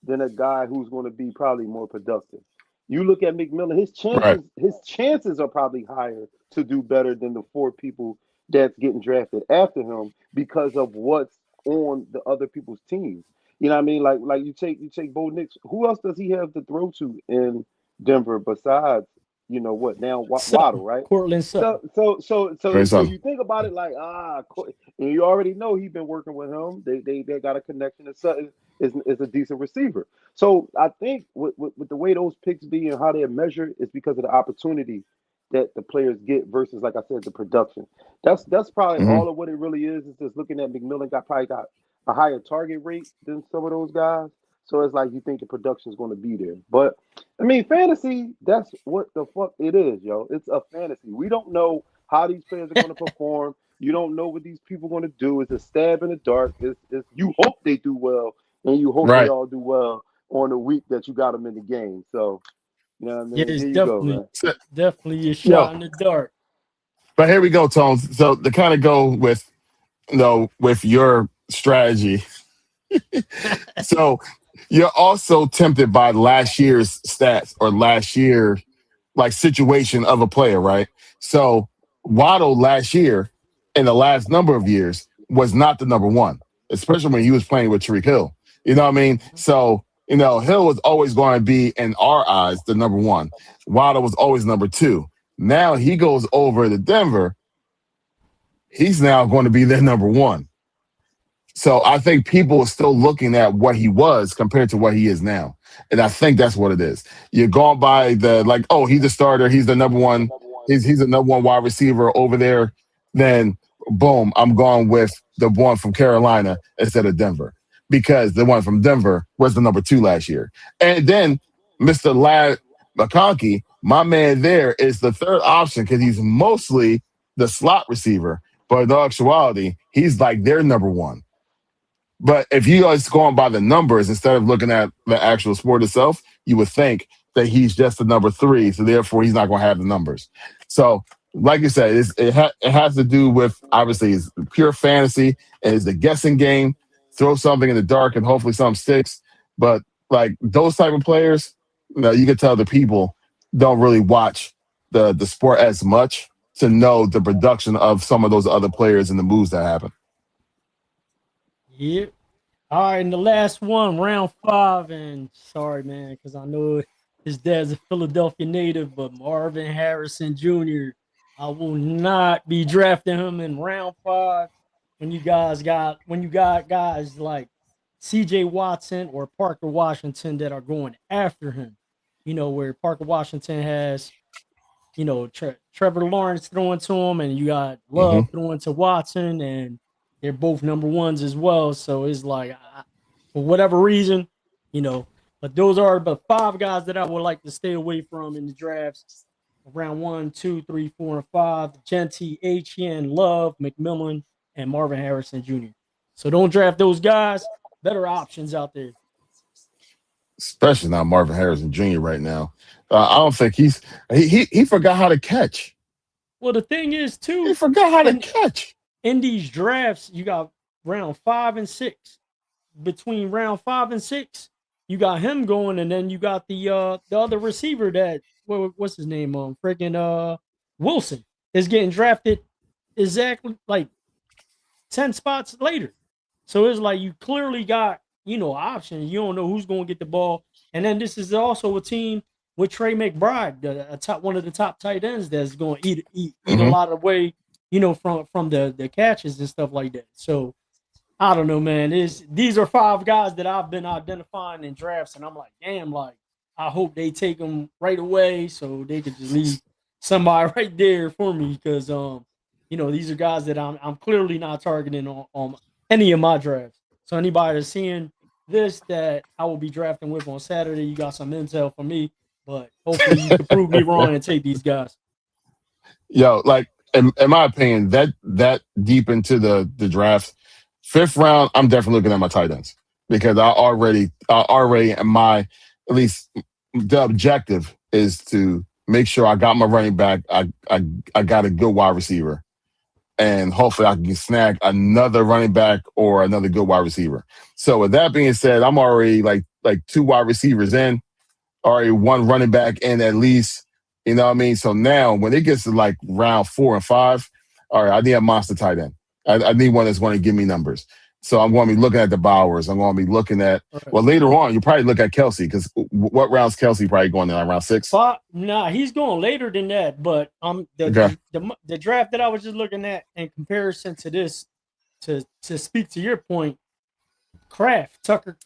than a guy who's going to be probably more productive. You look at McMillan, Right. his chances are probably higher to do better than the four people that's getting drafted after him because of what's on the other people's teams. You know what I mean? Like you take Bo Nix. Who else does he have to throw to in Denver besides what now Waddle, Sutton, right? Cortland Sutton. Very So son. you think about it like and you already know he's been working with him. They got a connection. And Sutton is a decent receiver. So I think with the way those picks be and how they're measured is because of the opportunity that the players get versus, like I said, the production. That's probably Hmm. all of what it really is. Is just looking at McMillan probably got a higher target rate than some of those guys. So it's like you think the production is going to be there. But I mean, fantasy, that's what the fuck it is, yo. It's a fantasy. We don't know how these players are going to perform. You don't know what these people are going to do. It's a stab in the dark. It's you hope they do well, and you hope they Right. all do well on the week that you got them in the game. So, you know what I Yeah, mean? it's Here you go, man. So, definitely a yo, shot in the dark. but here we go, Tones. So to kind of go with with your strategy. So you're also tempted by last year's stats or last year like situation of a player, right? So Waddle last year in the last number of years was not the number one, especially when he was playing with Tariq Hill. You know what I mean? So, Hill was always going to be, in our eyes, the number one. Waddle was always number two. Now he goes over to Denver. He's now going to be their number one. So I think people are still looking at what he was compared to what he is now. And I think that's what it is. You're going by the like, oh, he's a starter, he's the number one, he's the number one wide receiver over there. Then boom, I'm going with the one from Carolina instead of Denver. Because the one from Denver was the number two last year. And then Mr. Lad McConkey, my man there, is the third option because he's mostly the slot receiver. But in actuality, he's like their number one. But if you guys going by the numbers instead of looking at the actual sport itself, you would think that he's just the number three, so therefore he's not going to have the numbers. So, like you said, it has to do with obviously it's pure fantasy and it's the guessing game. Throw something in the dark and hopefully something sticks. But like those type of players, you can tell the people don't really watch the sport as much to know the production of some of those other players and the moves that happen. Yep. All right, and the last one, round 5, and sorry, man, because I know his dad's a Philadelphia native, but Marvin Harrison Jr. I will not be drafting him in round 5 when you got guys like C.J. Watson or Parker Washington that are going after him. Where Parker Washington has Trevor Lawrence throwing to him, and you got Love throwing to Watson, and they're both number ones as well. So it's like, for whatever reason, but those are the 5 guys that I would like to stay away from in the drafts. Round 1, 2, 3, 4, and 5. GNT, Etienne, Love, McMillan, and Marvin Harrison Jr. So don't draft those guys. Better options out there. Especially not Marvin Harrison Jr. right now. I don't think he forgot how to catch. Well, the thing is, too, He forgot how to catch. in these drafts, you got round 5 and 6. Between round 5 and 6, you got him going, and then you got the other receiver that what's his name freaking Wilson is getting drafted exactly like 10 spots later. So it's like you clearly got options. You don't know who's going to get the ball, and then this is also a team with Trey McBride, one of the top tight ends that's going to eat a lot of way, from the catches and stuff like that. So I don't know, man. These are 5 guys that I've been identifying in drafts, and I'm like, damn, like I hope they take them right away so they could just leave somebody right there for me because these are guys that I'm clearly not targeting on any of my drafts. So anybody that's seeing this that I will be drafting with on Saturday, you got some intel for me, but hopefully you can prove me wrong and take these guys. Yo, like in my opinion, that deep into the draft, 5th round, I'm definitely looking at my tight ends because I already am at least the objective is to make sure I got my running back. I got a good wide receiver. and hopefully I can snag another running back or another good wide receiver. So with that being said, I'm already like 2 wide receivers in, already 1 running back in at least. You know what I mean? So now when it gets to like round 4 and 5, all right, I need a monster tight end. I need one that's going to give me numbers. So I'm going to be looking at the Bowers. I'm going to be looking at, well, later on, you probably look at Kelsey, because what round's Kelsey probably going in, like round 6? Nah, he's going later than that. But the draft that I was just looking at in comparison to this, to speak to your point, Tucker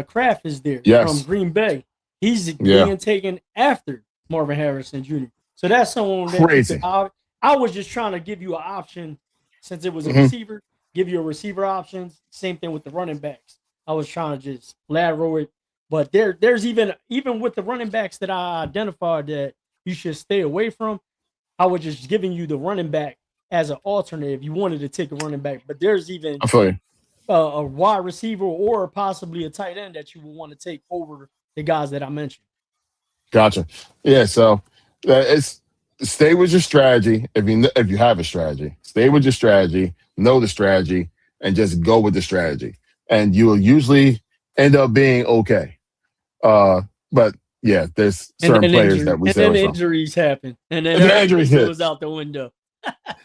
Kraft is there from Green Bay. He's being taken after Marvin Harrison Jr. So that's someone that crazy. I was just trying to give you an option, since it was a receiver, give you a receiver option. Same thing with the running backs. I was trying to just lateral it. But there's even with the running backs that I identified that you should stay away from, I was just giving you the running back as an alternate if you wanted to take a running back. But there's even a wide receiver or possibly a tight end that you would want to take over the guys that I mentioned. Gotcha. Yeah, so it's stay with your strategy. If you have a strategy, stay with your strategy, know the strategy, and just go with the strategy. And you will usually end up being okay. But yeah, there's certain players that we say. And then injuries happen. And then injuries goes out the window.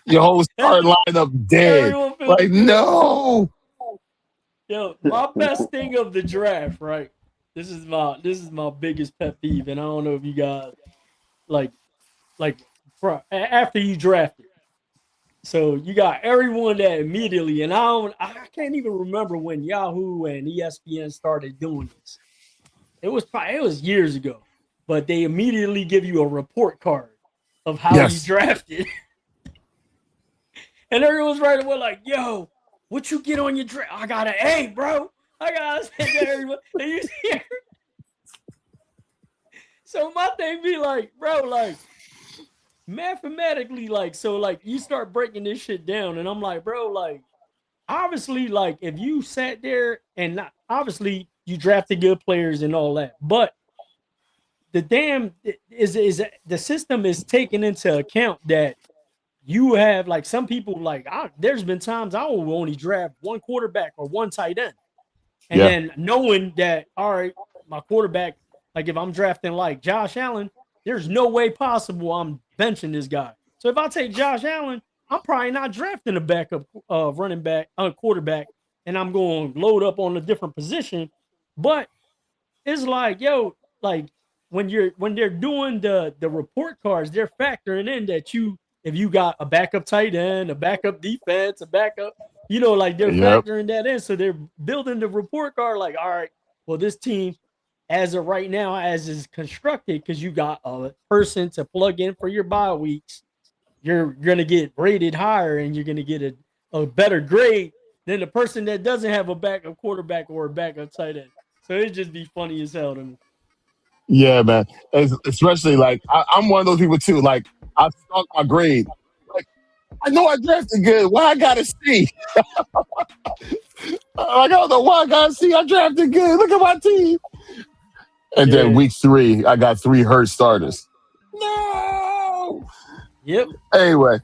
Your whole start lineup dead. Like, no. Yo, my best thing of the draft, right? This is my biggest pet peeve, and I don't know if you guys like after you drafted. So you got everyone that immediately, and I can't even remember when Yahoo and ESPN started doing this. It was years ago, but they immediately give you a report card of how you drafted, and everyone's right away like, "Yo, what you get on your draft? I got an A, bro. I gotta say that everyone." And you see, so my thing be like, bro, like mathematically, like, so like you start breaking this shit down, and I'm like, bro, like obviously, like if you sat there and not obviously you drafted good players and all that, but the damn is the system is taking into account that you have like some people like there's been times I will only draft one quarterback or one tight end. And then knowing that, all right, my quarterback, like if I'm drafting like Josh Allen, there's no way possible I'm benching this guy. So if I take Josh Allen, I'm probably not drafting a backup running back, quarterback, and I'm going to load up on a different position. But it's like, yo, like when they're doing the report cards, they're factoring in that if you got a backup tight end, a backup defense, a backup, like they're factoring that in. So they're building the report card like, all right, well, this team, as of right now, as is constructed, because you got a person to plug in for your bye weeks, you're going to get rated higher and you're going to get a better grade than the person that doesn't have a backup quarterback or a backup tight end. So it'd just be funny as hell to me. Yeah, man. Especially like I'm one of those people too. Like I stunk my grade. Like I know I drafted good. Why I gotta see? I don't know why I gotta see. I drafted good. Look at my team. And then week 3, I got 3 hurt starters. No. Yep. Anyway.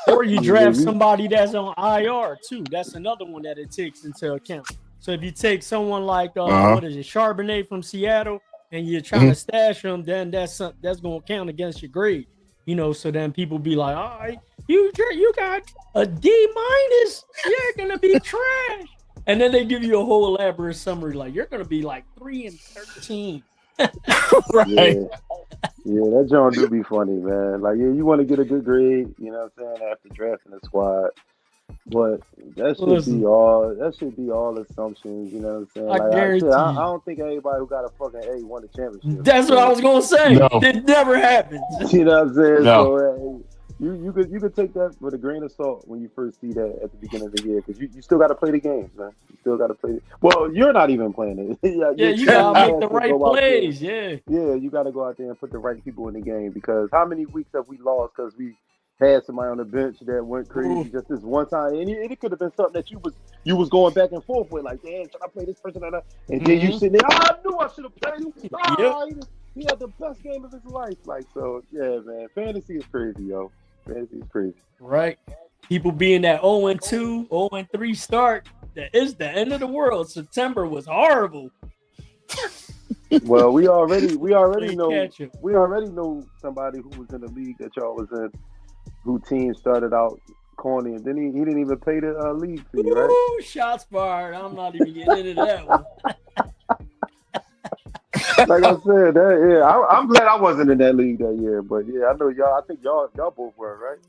Or you draft somebody that's on IR too. That's another one that it takes into account. So if you take someone like what is it, Charbonnet from Seattle, and you're trying to stash them, then that's going to count against your grade. So then people be like, all right, you got a D-. You're going to be trash. And then they give you a whole elaborate summary, like you're going to be like 3-13. Right. Yeah, that John do be funny, man. Like, you want to get a good grade, you know what I'm saying, after drafting a squad. But that should be all assumptions, you know what I'm saying? I guarantee I don't think anybody who got a fucking A won the championship. That's what I was gonna say. No. It never happens. You know what I'm saying? No. So you could take that with a grain of salt when you first see that at the beginning of the year, because you still got to play the games, man. You still got to play. Well, you're not even playing it. You gotta make the right plays. Yeah, you got to go out there and put the right people in the game, because how many weeks have we lost because we had somebody on the bench that went crazy just this one time, and it could have been something that you was going back and forth with, like, damn, should I play this person or not? And then you sitting there, I knew I should have played him. He had the best game of his life. Like, so yeah, man, fantasy is crazy, yo. Fantasy is crazy. Right. people being that 0-2, 0-3 start, that is the end of the world. September was horrible. Well, we already know Catch him. somebody who was in the league that y'all was in, who team started out corny, and then he didn't even pay the league fee, right? Ooh, shots fired. I'm not even getting into that one. Like I said, I'm glad I wasn't in that league that year, but yeah, I know y'all. I think y'all both were, right?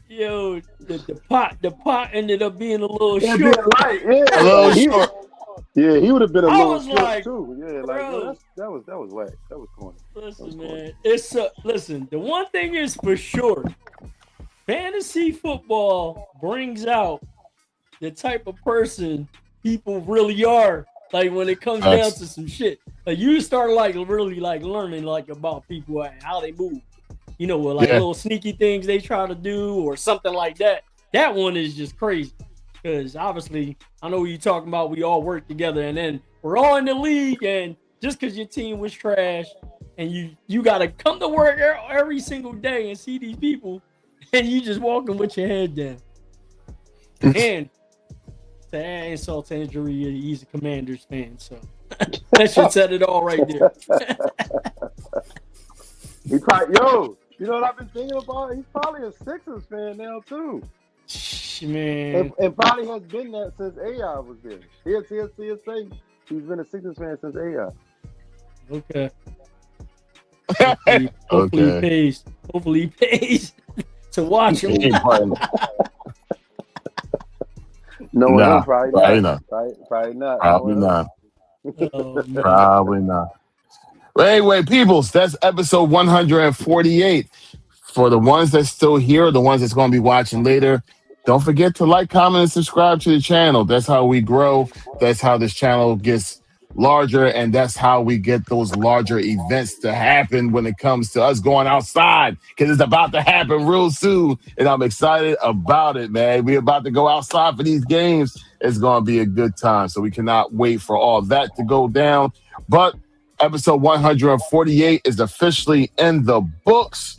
Yo, the pot ended up being a little Yeah, short. being light, yeah, A little he, short. yeah, he would have been a I little was short like, too. Yeah, like bro. that was whack. That was corny. Listen, man. Listen, the one thing is for sure, fantasy football brings out the type of person people really are. Like when it comes down to some shit, like you start like really like learning like about people and how they move. You know, with like little sneaky things they try to do or something like that. That one is just crazy because obviously I know what you're talking about. We all work together, and then we're all in the league, and just because your team was trash, and you got to come to work every single day and see these people, and you just walking with your head down. And to add insult to injury, he's a Commanders fan, so that should set it all right there. He probably, you know what I've been thinking about? He's probably a Sixers fan now too. Man, and probably has been that since AI was there. He'll say he's been a Sixers fan since AI. Okay. Hopefully he pays. Hopefully he pays to watch him. No, probably not. Probably not. Probably not. Probably not. But anyway, peoples, that's episode 148. For the ones that's still here, the ones that's going to be watching later, don't forget to like, comment, and subscribe to the channel. That's how we grow. That's how this channel gets larger, and that's how we get those larger events to happen when it comes to us going outside, because it's about to happen real soon, and I'm excited about it, man. We're about to go outside for these games. It's going to be a good time, so we cannot wait for all that to go down. But episode 148 is officially in the books.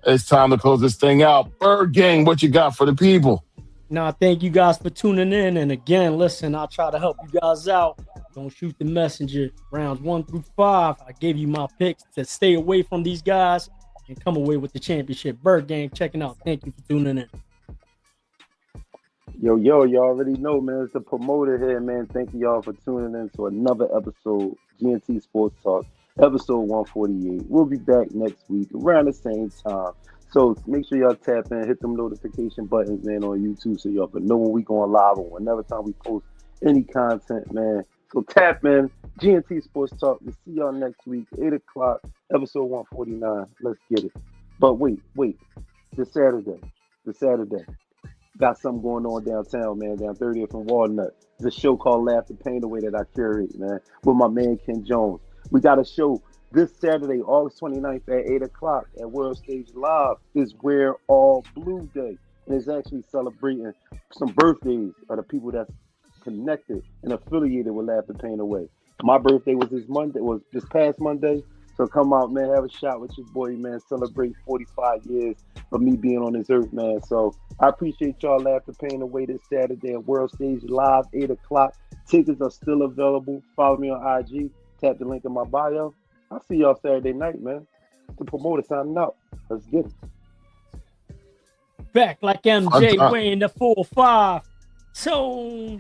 It's time to close this thing out. Bird Gang, what you got for the people? Now, thank you guys for tuning in. And again, listen, I'll try to help you guys out. Don't shoot the messenger. Rounds 1 through 5, I gave you my picks to stay away from these guys and come away with the championship. Bird Gang, checking out. Thank you for tuning in. Yo, you already know, man. It's the promoter here, man. Thank you y'all for tuning in to another episode, GNT Sports Talk, episode 148. We'll be back next week around the same time. So make sure y'all tap in, hit them notification buttons, man, on YouTube so y'all can know when we going live or whenever time we post any content, man. So tap in, GNT Sports Talk. We'll see y'all next week, 8 o'clock, episode 149. Let's get it. But wait. This Saturday. Got something going on downtown, man, down 30th and Walnut. There's a show called Laugh the Pain Away that I curate, man, with my man Ken Jones. We got a show this Saturday, August 29th at 8 o'clock at World Stage Live. Is Wear All Blue Day. And it's actually celebrating some birthdays of the people that's connected and affiliated with Laugh the Pain Away. My birthday was this past Monday. So come out, man, have a shot with your boy, man. Celebrate 45 years of me being on this earth, man. So I appreciate y'all. Laugh the Pain Away this Saturday at World Stage Live, 8 o'clock. Tickets are still available. Follow me on IG. Tap the link in my bio. I'll see y'all Saturday night, man. The promoter signing out. Let's get it. Back like MJ weighing the 4-5. So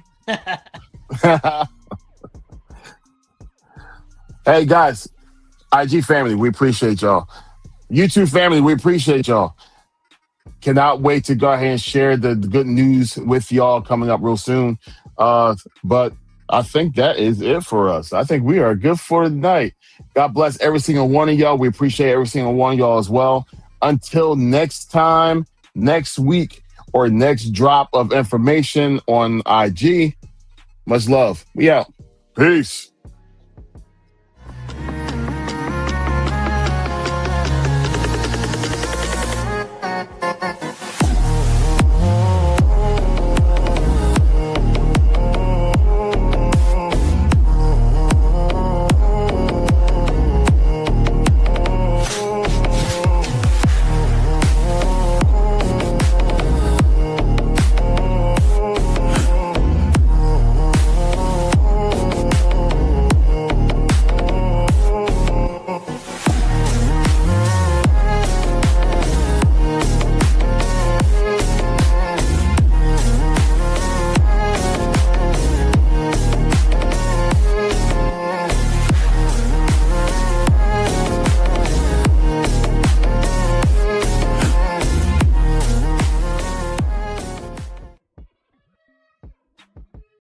hey, guys. IG family, we appreciate y'all. YouTube family, we appreciate y'all. Cannot wait to go ahead and share the good news with y'all coming up real soon. But I think that is it for us. I think we are good for tonight. God bless every single one of y'all. We appreciate every single one of y'all as well. Until next time, next week, or next drop of information on IG, much love. We out. Peace.